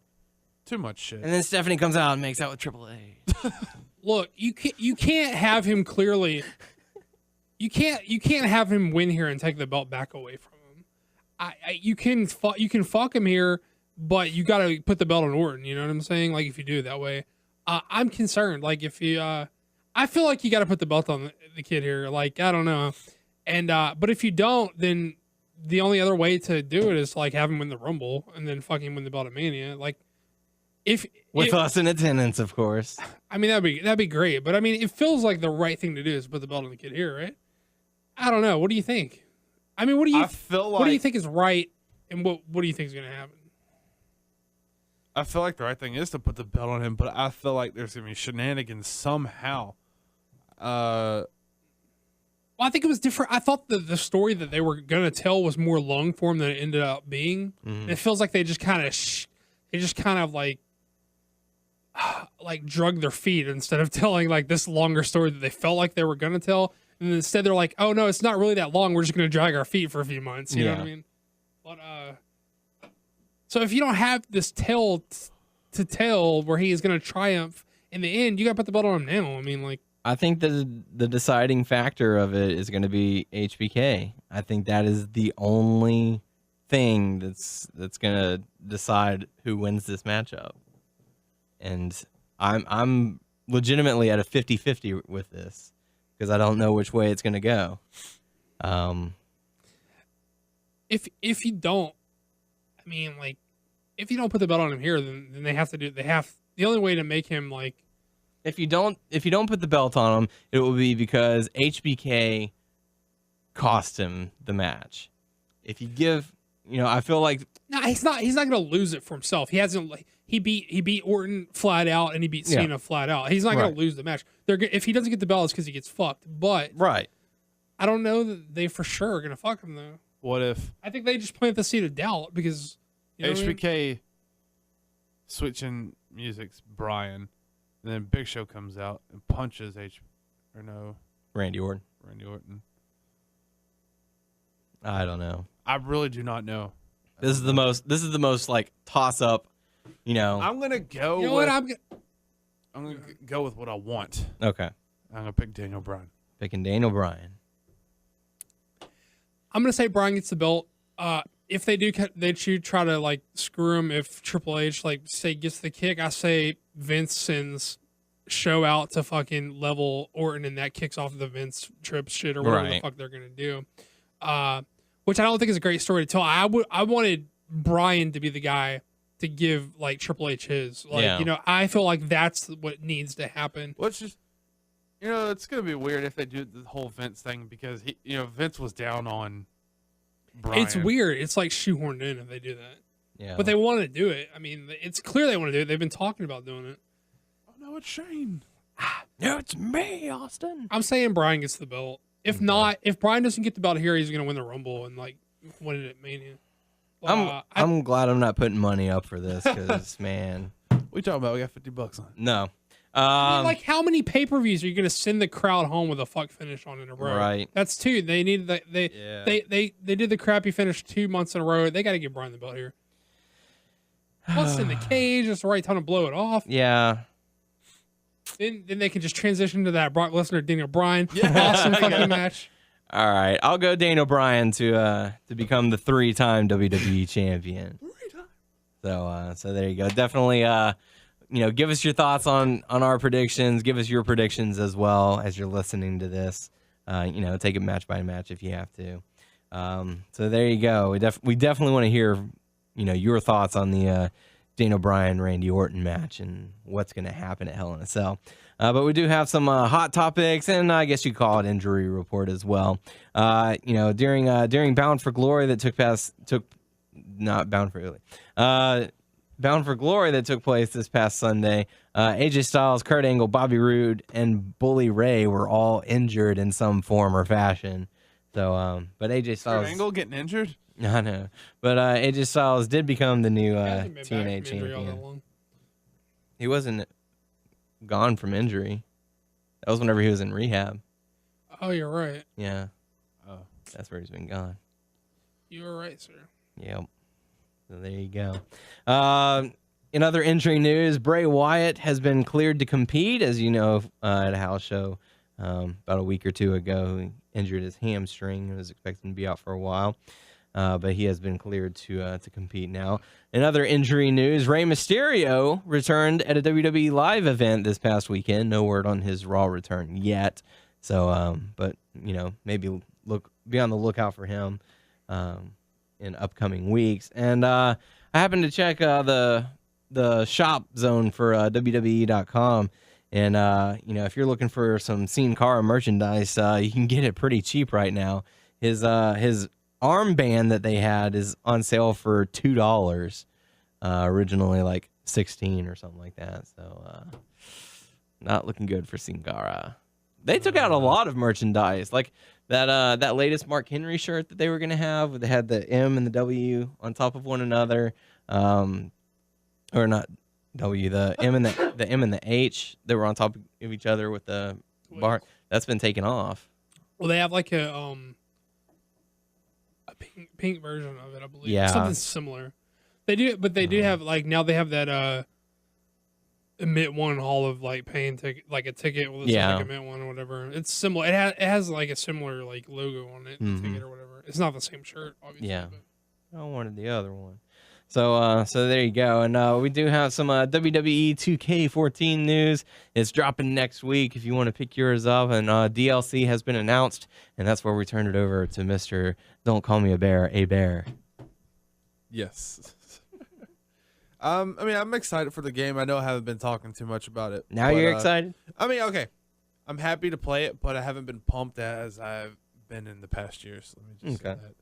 Too much shit. And then Stephanie comes out and makes out with Triple H. Look, you can't have him clearly. You can't have him win here and take the belt back away from him. You can fuck him here, but you got to put the belt on Orton. You know what I'm saying? If you do it that way, I'm concerned. If you, I feel like you got to put the belt on the kid here. I don't know, and but if you don't, then the only other way to do it is have him win the Rumble and then fucking win the belt at Mania. If us in attendance, of course. That'd be great. But it feels like the right thing to do is put the belt on the kid here, right? I don't know. What do you think? What do you think is right, and what do you think is gonna happen? I feel like the right thing is to put the belt on him, but I feel like there's gonna be shenanigans somehow. Well, I think it was different. I thought the story that they were going to tell was more long form than it ended up being. Mm-hmm. It feels like they just kind of drug their feet instead of telling this longer story that they felt like they were going to tell. And instead they're like, oh no, it's not really that long. We're just going to drag our feet for a few months. You know what I mean? But So if you don't have this tell to tell where he is going to triumph in the end, you got to put the belt on him now. I mean, like, I think the deciding factor of it is going to be HBK. I think that is the only thing that's going to decide who wins this matchup. And I'm legitimately at a 50-50 with this because I don't know which way it's going to go. If you don't, I mean, like, if you don't put the belt on him here, then they have to do. The only way to make him like. If you don't put the belt on him, it will be because HBK cost him the match. If you give, I feel like no, he's not going to lose it for himself. He hasn't. Like, he beat Orton flat out, and he beat Cena flat out. He's not going to lose the match. If he doesn't get the belt, it's because he gets fucked. But I don't know that they for sure are going to fuck him though. What if I think they just plant the seed of doubt because HBK switching music's Brian, and then Big Show comes out and punches Randy Orton. I don't know. I really do not know. This is the most like toss up. I'm gonna go. You know what? I'm gonna go with what I want. Okay. I'm gonna pick Daniel Bryan. Picking Daniel Bryan. I'm gonna say Bryan gets the belt. If they do, they should try to like screw him. If Triple H gets the kick, I say Vince sends Show out to fucking level Orton, and that kicks off the Vince trip shit or whatever the fuck they're gonna do. Which I don't think is a great story to tell. I wanted Bryan to be the guy to give like Triple H his. I feel like that's what needs to happen. Well, it's just it's gonna be weird if they do the whole Vince thing because Vince was down on Bryan. It's weird. It's like shoehorned in if they do that. Yeah. But they want to do it. I mean, it's clear they want to do it. They've been talking about doing it. Oh no, it's Shane. No, it's me, Austin. I'm saying Bryan gets the belt. If not, if Bryan doesn't get the belt here, he's gonna win the Rumble and like win it at Mania. I'm glad I'm not putting money up for this because man, we talking about we got $50 on. No. I mean, like how many pay-per-views are you going to send the crowd home with a fuck finish on in a row? Right. That's two. They needed they did the crappy finish 2 months in a row. They got to give Bryan the belt here. Once in the cage, it's the right time to blow it off. Yeah. Then they can just transition to that Brock Lesnar Daniel Bryan awesome fucking match. All right, I'll go Daniel Bryan to become the 3-time WWE champion. 3 times. So there you go. Definitely give us your thoughts on our predictions. Give us your predictions as well as you're listening to this. Take it match by match if you have to. So there you go. We definitely want to hear, your thoughts on the Daniel Bryan Randy Orton match and what's going to happen at Hell in a Cell. But we do have some hot topics, and I guess you call it injury report as well. During Bound for Glory that Bound for Glory that took place this past Sunday, AJ Styles, Kurt Angle, Bobby Roode, and Bully Ray were all injured in some form or fashion. So, but AJ Styles, Kurt Angle getting injured? I know, but AJ Styles did become the new TNA champion. He wasn't gone from injury. That was whenever he was in rehab. Oh, you're right. Yeah. Oh, that's where he's been gone. You were right, sir. Yep. So there you go. In other injury news, Bray Wyatt has been cleared to compete, as you know, at a house show about a week or two ago. He injured his hamstring and was expecting to be out for a while. But he has been cleared to compete now. In other injury news, Rey Mysterio returned at a WWE Live event this past weekend. No word on his Raw return yet. So, but maybe be on the lookout for him in upcoming weeks. And I happened to check the shop zone for WWE.com. And if you're looking for some Sin Cara merchandise, you can get it pretty cheap right now. His armband that they had is on sale for $2, originally like $16 or something like that. So not looking good for Sin Cara. They took out a lot of merchandise, like that latest Mark Henry shirt that they were gonna have. They had the M and the W on top of one another, or not W, the M and the H. They were on top of each other with the bar. That's been taken off. Well, they have like a pink version of it, I believe. Yeah. Something similar. They do, but they do have like now they have that admit one hall of like paying ticket, like a ticket with like admit one or whatever. It's similar. It has like a similar like logo on it, ticket or whatever. It's not the same shirt, obviously. Yeah, but. I wanted the other one. So there you go. And we do have some WWE 2K14 news. It's dropping next week if you want to pick yours up. And DLC has been announced, and that's where we turn it over to Mr. Don't Call Me a Bear. Yes. I mean, I'm excited for the game. I know I haven't been talking too much about it. Now you're excited? I mean, okay. I'm happy to play it, but I haven't been pumped as I've been in the past years. Let me just say that.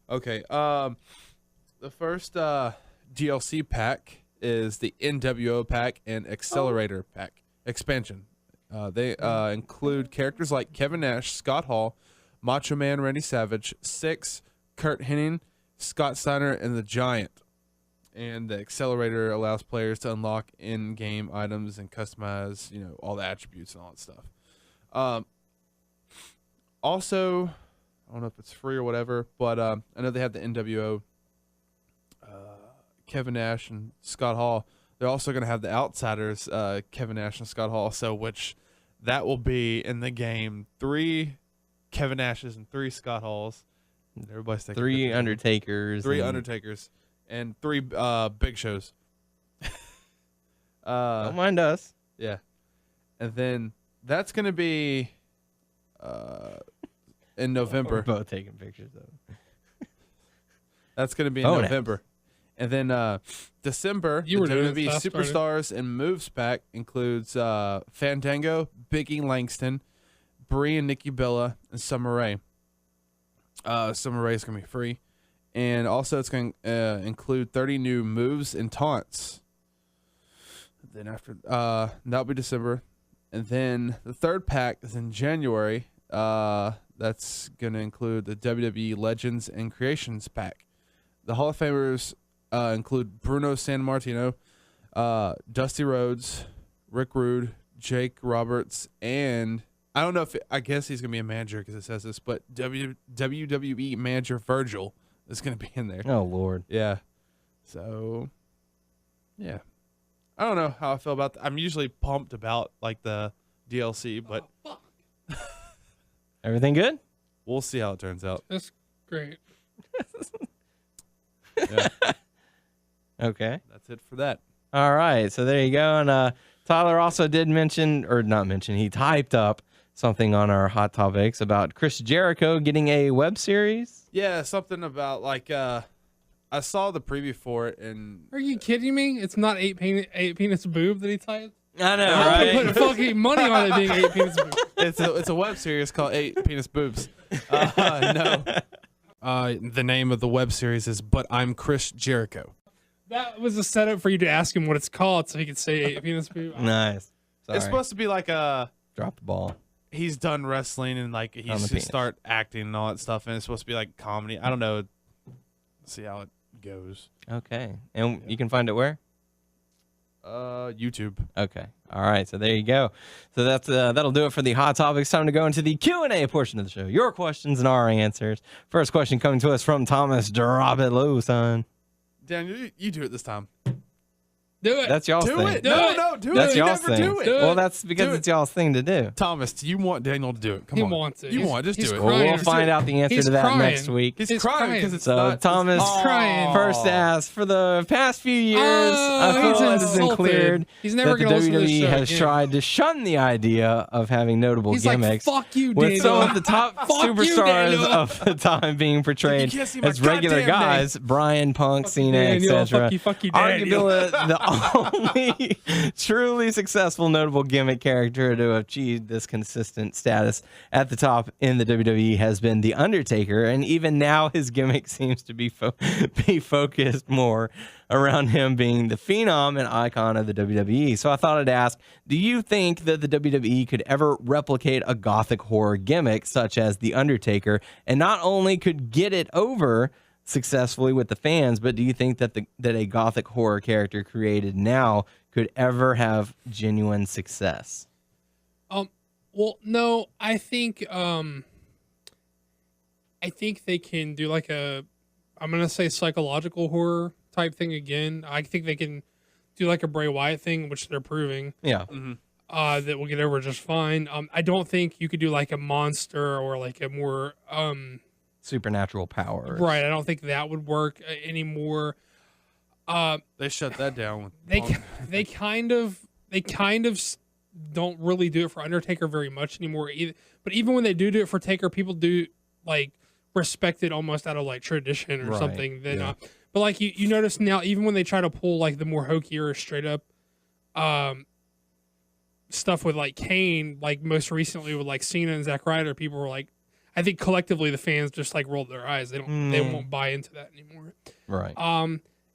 Okay. The first DLC pack is the NWO pack and Accelerator pack expansion. They include characters like Kevin Nash, Scott Hall, Macho Man Randy Savage, Six, Kurt Hennig, Scott Steiner, and the Giant. And the Accelerator allows players to unlock in-game items and customize, all the attributes and all that stuff. Also, I don't know if it's free or whatever, but I know they have the NWO. Kevin Nash and Scott Hall. They're also going to have the Outsiders, Kevin Nash and Scott Hall. So, which that will be in the game 3 Kevin Nashes and 3 Scott Halls. Everybody's taking 3 Undertakers. 3 Undertakers and 3 Big Shows. Don't mind us. Yeah, and then that's going to be in November. We're both taking pictures of it. That's going to be in November. And then December, the WWE Superstars and Moves pack includes Fandango, Biggie Langston, Brie and Nikki Bella, and Summer Rae. Summer Rae is going to be free. And also it's going to include 30 new moves and taunts. Then after that'll be December. And then the third pack is in January. That's going to include the WWE Legends and Creations pack. The Hall of Famers include Bruno Sammartino, Dusty Rhodes, Rick Rude, Jake Roberts, and I don't know I guess he's going to be a manager because it says this, but WWE manager Virgil is going to be in there. Oh, Lord. Yeah. So, yeah. I don't know how I feel about that. I'm usually pumped about like the DLC, but everything good? We'll see how it turns out. That's great. Yeah. Okay. That's it for that. All right. So there you go. And Tyler also did mention, or not mention, he typed up something on our Hot Topics about Chris Jericho getting a web series. Yeah, something about like I saw the preview for it, and are you kidding me? It's not eight penis boob that he typed. I know, I right? put fucking money on it being 8 penis boob. It's a web series called 8 Penis Boobs. No. The name of the web series is But I'm Chris Jericho. That was a setup for you to ask him what it's called so he could say 8 penis boob. Nice. Sorry. It's supposed to be like drop the ball. He's done wrestling and like he's to start acting and all that stuff, and it's supposed to be like comedy. I don't know. See how it goes. Okay. And you can find it where? YouTube. Okay. All right. So there you go. So that's that'll do it for the Hot Topics. Time to go into the Q&A portion of the show. Your questions and our answers. First question coming to us from Thomas. Drop it low, son. Dan, you do it this time. Do it. That's y'all's do thing. It. Do no, it. no, do That's it. You y'all's never thing. do it. Well, that's because Do it's y'all's thing to do. Thomas, do you want Daniel to do it? Come He on. wants it. You want it. Just He's do it. crying. Well, we'll find out the answer He's to that crying. next week. He's He's crying because crying. it's So not. Thomas crying. first asked, for the past few years, I he's feel it has been insulted. clear He's never that the gonna listen to this WWE show has again. tried to shun the idea of having notable He's gimmicks. like, fuck you, with Daniel. some of the top Fuck you, superstars Daniel. of the time being portrayed You can't see my as regular goddamn guys, Brian, Punk, Fuck you, Cena, Daniel. etc. Fuck you, Daniel. Arguably the only truly successful notable gimmick character to have achieved this consistent status at the top in the WWE has been The Undertaker, and even now his gimmick seems to be focused more around him being the phenom and icon of the WWE. So I thought I'd ask, do you think that the WWE could ever replicate a gothic horror gimmick such as The Undertaker, and not only could get it over successfully with the fans, but do you think that that a gothic horror character created now could ever have genuine success? Well, no, I think they can do like I'm gonna say psychological horror type thing again. I think they can do like a Bray Wyatt thing, which they're proving. Yeah. That will get over just fine. I don't think you could do like a monster or like a more Supernatural powers. right. I don't think that would work anymore. They shut that down with They Punk. they kind of don't really do it for Undertaker very much anymore either. But even when they do it for Taker, people do like respect it almost out of like tradition or Right, something. Then, yeah. but like you notice now, even when they try to pull like the more hokey or straight up stuff with like Kane, like most recently with like Cena and Zack Ryder, people were like, I think collectively the fans just like rolled their eyes. They won't buy into that anymore. Right.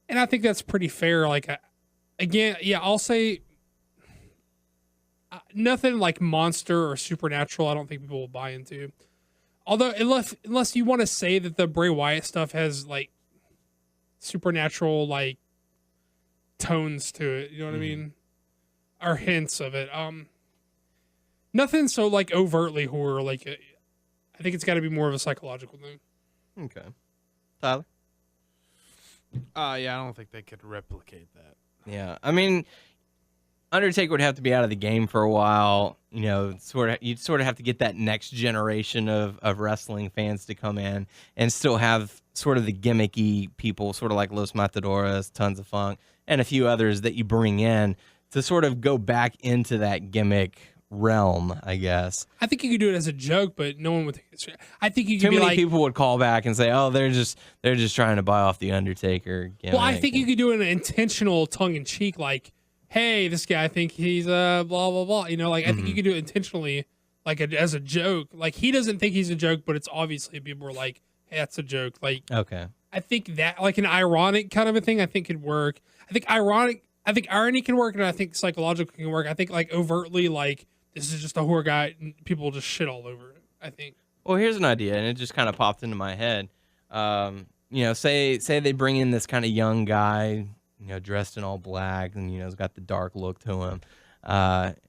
And I think that's pretty fair. Like, again, yeah, I'll say nothing like monster or supernatural. I don't think people will buy into. Although, unless you want to say that the Bray Wyatt stuff has like supernatural like tones to it, you know what I mean, or hints of it. Nothing so like overtly horror. Like, I think it's got to be more of a psychological thing. Okay. Tyler? Yeah, I don't think they could replicate that. Yeah. I mean, Undertaker would have to be out of the game for a while. You know, you'd sort of have to get that next generation of wrestling fans to come in and still have sort of the gimmicky people, sort of like Los Matadores, Tons of Funk, and a few others that you bring in to sort of go back into that gimmick realm, I guess. I think you could do it as a joke, but no one would think it's. I think you could Too be many like, people would call back and say, "Oh, they're just trying to buy off the Undertaker gimmick." well, I think you could do an intentional tongue in cheek, like, "Hey, this guy, I think he's blah blah blah." You know, like I think you could do it intentionally, like as a joke. Like he doesn't think he's a joke, but it's obviously people are like, "Hey, that's a joke." Like, Okay. I think that like an ironic kind of a thing, I think could work. I think irony can work, and I think psychological can work. I think like overtly, like this is just a horror guy, and people will just shit all over it. I think. Well, here's an idea, and it just kind of popped into my head. You know, say they bring in this kind of young guy, you know, dressed in all black, and you know, has got the dark look to him,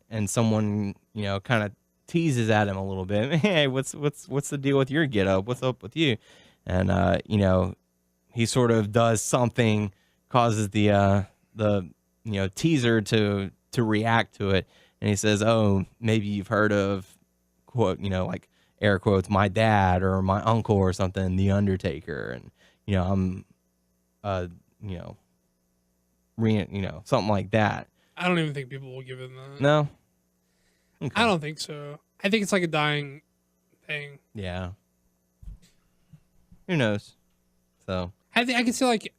and someone, you know, kind of teases at him a little bit. Hey, what's the deal with your get up? What's up with you? And you know, he sort of does something, causes the you know, teaser to react to it, and he says, "Oh, maybe you've heard of," quote, you know, like air quotes, "my dad or my uncle or something, the Undertaker," and you know, I'm you know, you know, something like that. I don't even think people will give him that. No. Okay. I don't think so. I think it's like a dying thing. Yeah. Who knows? So. I can see like,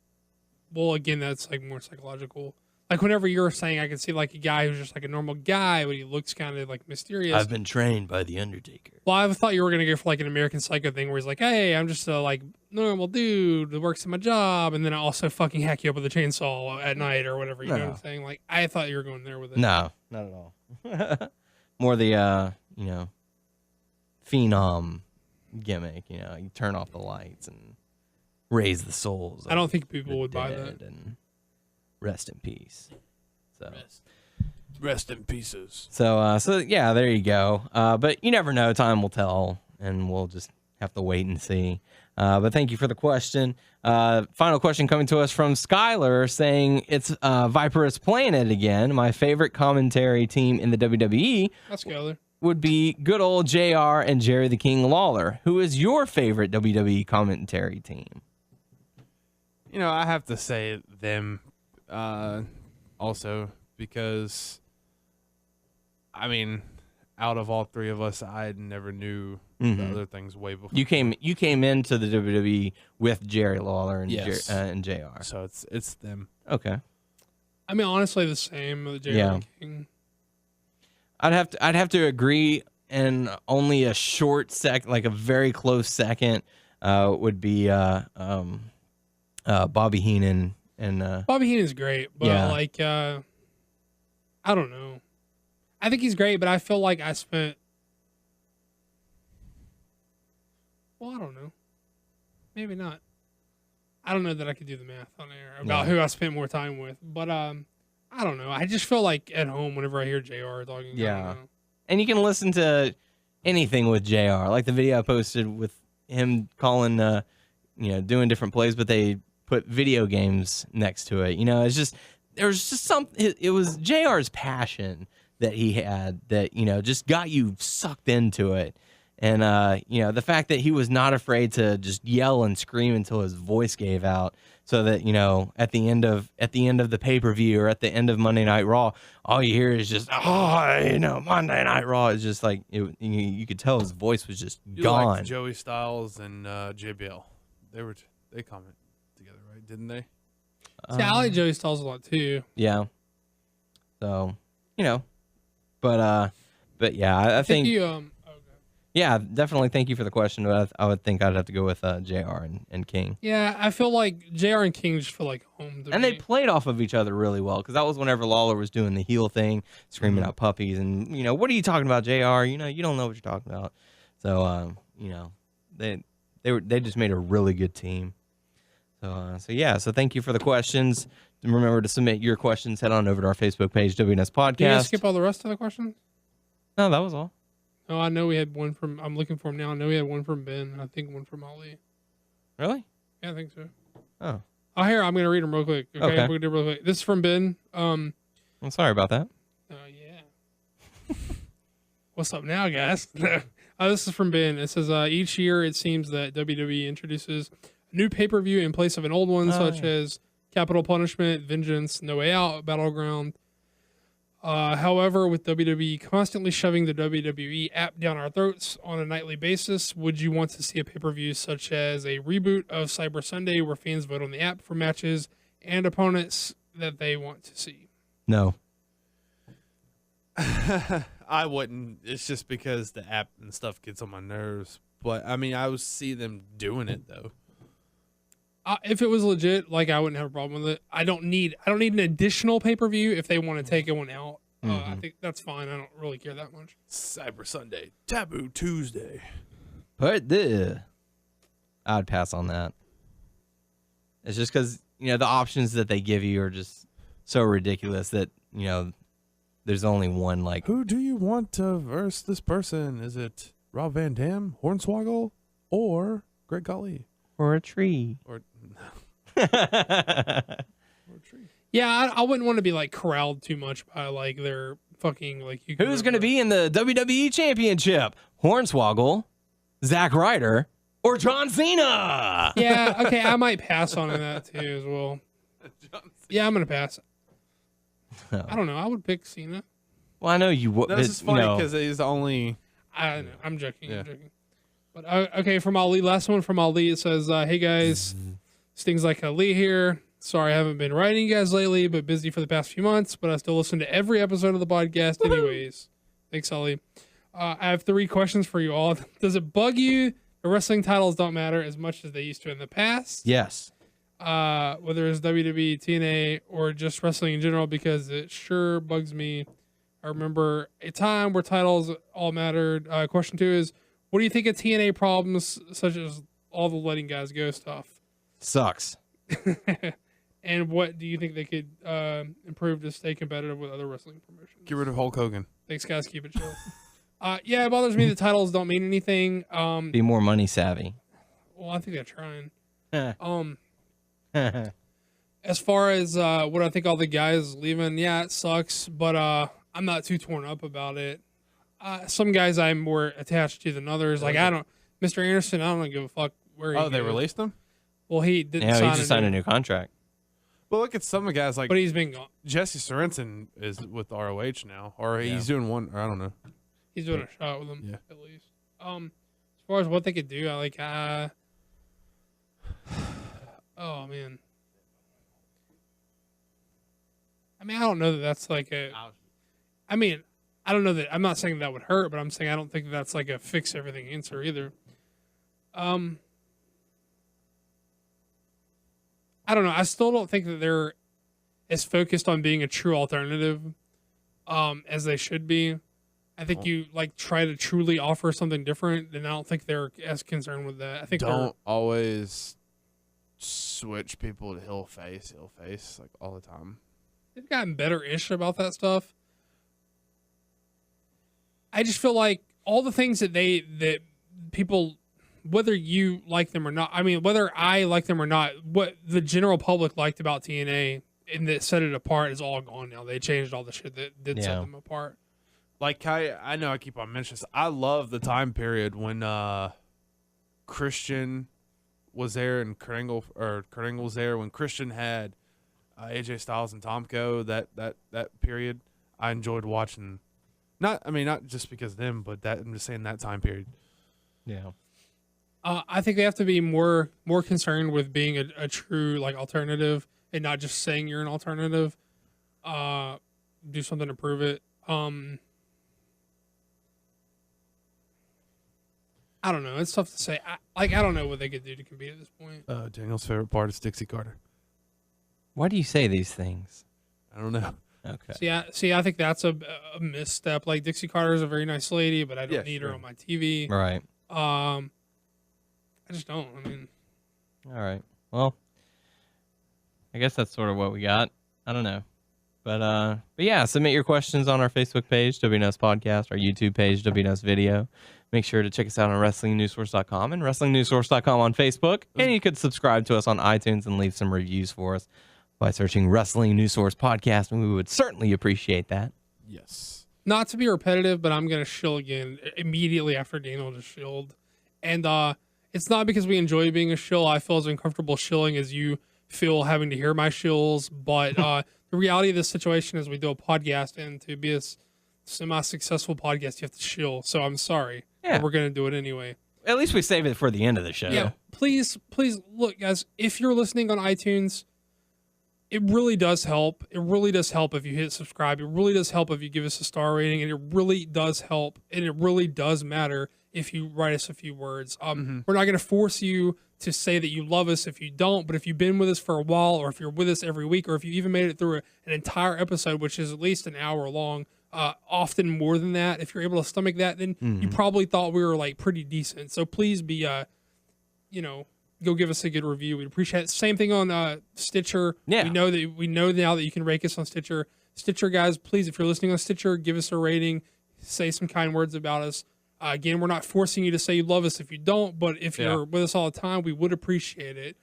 well, again, that's like more psychological. Like whenever you're saying, I can see like a guy who's just like a normal guy, but he looks kind of like mysterious. I've been trained by the Undertaker. Well, I thought you were gonna go for like an American Psycho thing where he's like, "Hey, I'm just a like normal dude that works in my job, and then I also fucking hack you up with a chainsaw at night or whatever." You know what I'm saying? Like, I thought you were going there with it. No, not at all. More the you know, phenom gimmick. You know, you turn off the lights and raise the souls. I don't think the people would buy dead that. And rest in peace. So. Rest in pieces. So yeah, there you go. But you never know. Time will tell, and we'll just have to wait and see. But thank you for the question. Final question coming to us from Skylar saying, "It's Viperous playing it again. My favorite commentary team in the WWE That's Skyler. would be good old JR and Jerry the King Lawler. Who is your favorite WWE commentary team?" You know, I have to say them also because, I mean, out of all three of us, I never knew the other things way before. You came into the WWE with Jerry Lawler and Yes. and JR. So it's them. Okay. I mean, honestly, the same with Jerry Yeah. King. I'd have to agree, and only a short like a very close second, would be Bobby Heenan and Bobby Heenan's great, but Yeah. like, I don't know. I think he's great, but I feel like I spent. Well, I don't know. Maybe not. I don't know that I could do the math on air about who I spent more time with, but I don't know. I just feel like at home whenever I hear JR talking. I Yeah. don't know. and you can listen to anything with JR, like the video I posted with him calling, you know, doing different plays, but they put video games next to it. You know, it's just there was just it was JR's passion that he had that, you know, just got you sucked into it. And, you know, the fact that he was not afraid to just yell and scream until his voice gave out so that, you know, at the end of the pay-per-view or at the end of Monday Night Raw, all you hear is just, oh, you know, Monday Night Raw is just like, you could tell his voice was just gone. Like Joey Styles and JBL. They comment together, right? Didn't they? See, I like Joey Styles a lot too. Yeah. So, you know, but yeah, I think you, yeah, definitely. Thank you for the question. But I would think I'd have to go with JR and King. Yeah, I feel like JR and King just feel like home to And me. they played off of each other really well because that was whenever Lawler was doing the heel thing, screaming out puppies, and you know, what are you talking about, JR? You know, you don't know what you're talking about. So, you know, they just made a really good team. So yeah. So thank you for the questions. And remember to submit your questions. Head on over to our Facebook page, WNS Podcast. Did you skip all the rest of the questions? No, that was all. Oh, I know we had one from. I'm looking for him now. I know we had one from Ben. And I think one from Ali. Really? Yeah, I think so. Oh. Oh, here I'm gonna read them real quick. Okay, Okay. we're gonna do it real quick. This is from Ben. I'm sorry about that. Yeah. What's up now, guys? This is from Ben. It says each year it seems that WWE introduces a new pay-per-view in place of an old one, such as Capital Punishment, Vengeance, No Way Out, Battleground. However, with WWE constantly shoving the WWE app down our throats on a nightly basis, would you want to see a pay-per-view such as a reboot of Cyber Sunday where fans vote on the app for matches and opponents that they want to see? No. I wouldn't. It's just because the app and stuff gets on my nerves. But I mean, I would see them doing it though. If it was legit, like I wouldn't have a problem with it. I don't need an additional pay-per-view if they want to take one out. I think that's fine. I don't really care that much. Cyber Sunday, Taboo Tuesday. But I'd pass on that. It's just because, you know, the options that they give you are just so ridiculous that, you know, there's only one, like, Who do you want to verse this person? Is it Rob Van Dam, Hornswoggle, or Greg Khali? or a tree. Or Yeah, I wouldn't want to be like corralled too much by like their fucking like. Who's going to be in the WWE Championship? Hornswoggle, Zack Ryder, or John Cena? Yeah, okay, I might pass on that too as well. Yeah, I'm gonna pass. Oh. I don't know. I would pick Cena. Well, I know you would. This is funny because he's the only. I know. I'm joking. Yeah. I'm joking. But okay, from Ali. Last one from Ali. It says, "Hey guys, Stings like Ali here. Sorry I haven't been writing you guys lately, but busy for the past few months. But I still listen to every episode of the podcast, anyways. Thanks, Ali. I have 3 questions for you all. Does it bug you the wrestling titles don't matter as much as they used to in the past? Yes. Whether it's WWE, TNA, or just wrestling in general, because it sure bugs me. I remember a time where titles all mattered. Question 2 is, what do you think of TNA problems such as all the letting guys go stuff? Sucks. And what do you think they could improve to stay competitive with other wrestling promotions? Get rid of Hulk Hogan. Thanks, guys. Keep it chill. Yeah, it bothers me the titles don't mean anything. Be more money savvy. Well, I think they're trying. As far as what I think all the guys leaving, yeah, it sucks, but I'm not too torn up about it. Some guys I'm more attached to than others. Like Mr. Anderson, I don't give a fuck where he goes. They released him? Well, he didn't Yeah, sign he just signed a new contract. Well, look at some of the guys like but he's been gone. Jesse Sorensen is with ROH now, or he's doing one, or I don't know. He's doing a shot with him, Yeah. at least. As far as what they could do, I like. Oh man. I mean, I don't know that that's like a. I mean, I don't know that. I'm not saying that would hurt, but I'm saying I don't think that's like a fix everything answer either. I don't know. I still don't think that they're as focused on being a true alternative as they should be. I think you like try to truly offer something different, and I don't think they're as concerned with that. I think don't always switch people to heel face, like all the time. they've gotten better-ish about that stuff. I just feel like all the things that people whether you like them or not, I mean, whether I like them or not, what the general public liked about TNA and that set it apart is all gone now. They changed all the shit that did set them apart. Like I know I keep on mentioning this. I love the time period when Christian was there and Kurt Angle was there, when Christian had AJ Styles and Tomko. That period, I enjoyed watching. Not just because of them, but I'm just saying that time period. Yeah. I think they have to be more concerned with being a true like alternative and not just saying you're an alternative. Do something to prove it. I don't know. It's tough to say. I don't know what they could do to compete at this point. Daniel's favorite part is Dixie Carter. Why do you say these things? I don't know. Okay. See, I think that's a misstep. Like Dixie Carter is a very nice lady, but I don't need her on my TV. Right. I just don't. I mean, all right. Well, I guess that's sort of what we got. I don't know. But yeah, submit your questions on our Facebook page, WNS Podcast, our YouTube page, WNS Video. Make sure to check us out on WrestlingNewsSource.com and WrestlingNewsSource.com on Facebook. And you could subscribe to us on iTunes and leave some reviews for us by searching Wrestling News Source Podcast, and we would certainly appreciate that. Yes. Not to be repetitive, but I'm going to shill again immediately after Daniel just shilled. And it's not because we enjoy being a shill. I feel as uncomfortable shilling as you feel having to hear my shills. But the reality of this situation is we do a podcast, and to be a semi-successful podcast, you have to shill. So I'm sorry. Yeah. But we're going to do it anyway. At least we save it for the end of the show. Yeah. Please look, guys, if you're listening on iTunes, it really does help. It really does help if you hit subscribe. It really does help if you give us a star rating, and it really does help, and it really does matter if you write us a few words. We're not going to force you to say that you love us if you don't, but if you've been with us for a while, or if you're with us every week, or if you even made it through an entire episode, which is at least an hour long, often more than that, if you're able to stomach that, then you probably thought we were like pretty decent. So please be, go give us a good review. We'd appreciate it. Same thing on Stitcher. Yeah. We know now that you can rate us on Stitcher. Stitcher guys, please, if you're listening on Stitcher, give us a rating, say some kind words about us. Again, we're not forcing you to say you love us if you don't, but if you're with us all the time, we would appreciate it.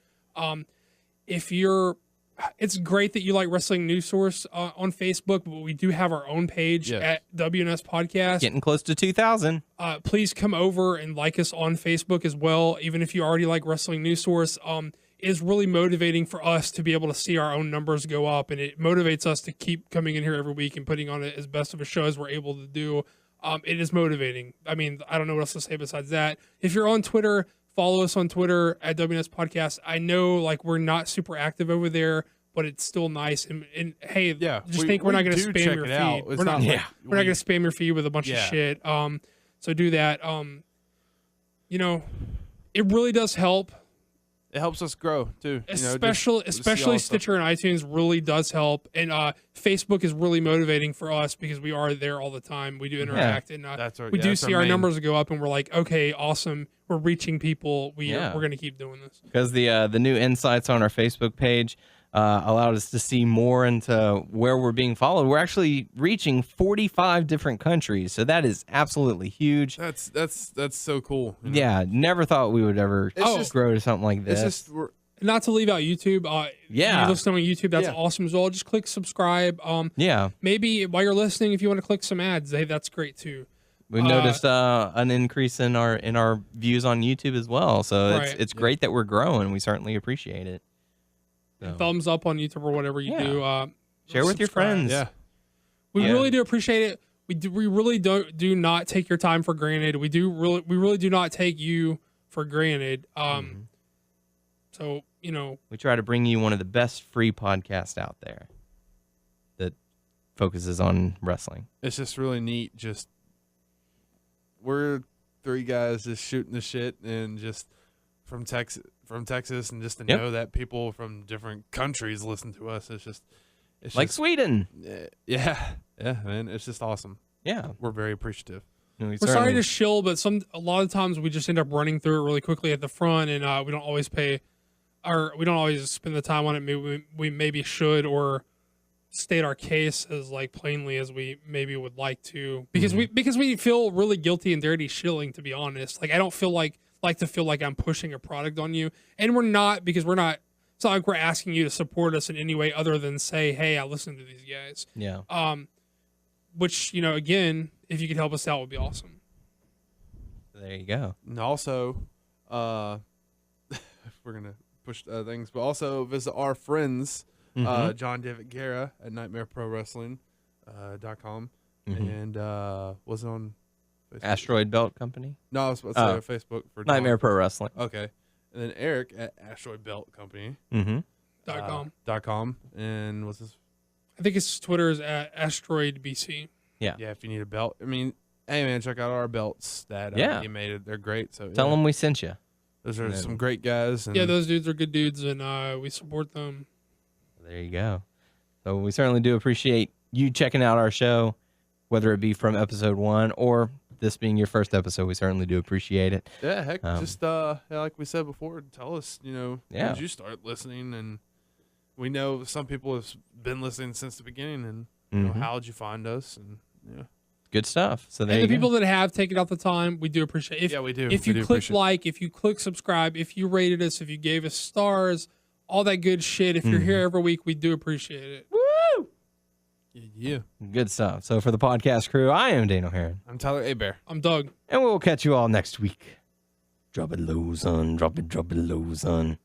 It's great that you like Wrestling News Source on Facebook, but we do have our own page at WNS Podcast. Getting close to 2,000. Please come over and like us on Facebook as well, even if you already like Wrestling News Source. It is really motivating for us to be able to see our own numbers go up, and it motivates us to keep coming in here every week and putting on as best of a show as we're able to do. It is motivating. I mean, I don't know what else to say besides that. If you're on Twitter, follow us on Twitter at WNS Podcast. I know, like, we're not super active over there, but it's still nice. And hey, we're not going to spam your feed. We're not going to spam your feed with a bunch of shit. So do that. It really does help. It helps us grow too. Especially Stitcher and iTunes really does help, and Facebook is really motivating for us because we are there all the time. We do interact, and we do see our numbers go up, and we're like, okay, awesome, we're reaching people. We're going to keep doing this because the new insights on our Facebook page allowed us to see more into where we're being followed. We're actually reaching 45 different countries, so that is absolutely huge. That's so cool. Yeah, never thought we would ever grow to something like this. Not to leave out YouTube. You're listening on YouTube, that's awesome as well. Just click subscribe. Maybe while you're listening, if you want to click some ads, hey, that's great too. We noticed an increase in our views on YouTube as well, so it's great that we're growing. We certainly appreciate it. So. Thumbs up on YouTube or whatever you do. Share with your friends. Yeah, we really do appreciate it. We really do not take your time for granted. We really do not take you for granted. So we try to bring you one of the best free podcasts out there that focuses on wrestling. It's just really neat. We're three guys just shooting the shit and just from Texas, and just to know that people from different countries listen to us, it's like Sweden. Yeah, man, it's just awesome. Yeah, we're very appreciative. We're sorry to shill, but a lot of times we just end up running through it really quickly at the front, and we don't always spend the time on it. Maybe we maybe should, or state our case as like plainly as we maybe would like to, because we feel really guilty and dirty shilling, to be honest. Like, I don't feel like like to feel like I'm pushing a product on you, and we're not, because we're not. It's not like we're asking you to support us in any way other than say, hey, I listen to these guys. Yeah. Which, again, if you could help us out, would be awesome. There you go. And also, if we're going to push things, but also visit our friends, John David Guerra at NightmareProWrestling.com. And was it on Facebook? Asteroid Belt Company. No, I was about to say Facebook for John. Nightmare Pro Wrestling. Okay. And then Eric at Asteroid Belt Company. .com. And what's his? I think his Twitter is at AsteroidBC. Yeah. Yeah, if you need a belt. I mean, hey, man, check out our belts that he made. They're great. So Tell them we sent you. Those are some great guys. And yeah, those dudes are good dudes, and we support them. There you go. So we certainly do appreciate you checking out our show, whether it be from episode 1 or this being your first episode. We certainly do appreciate it. Yeah, heck, just like we said before, tell us, when did you start listening? And we know some people have been listening since the beginning, and how did you find us? And good stuff. So and the people that have taken out the time, we do appreciate it. We do. If you click like, if you click subscribe, if you rated us, if you gave us stars, all that good shit. If you're here every week, we do appreciate it. Woo! Yeah. Good stuff. So for the podcast crew, I am Dano Heron. I'm Tyler Abear. I'm Doug. And we'll catch you all next week. Drop it low, son. Drop it low, son.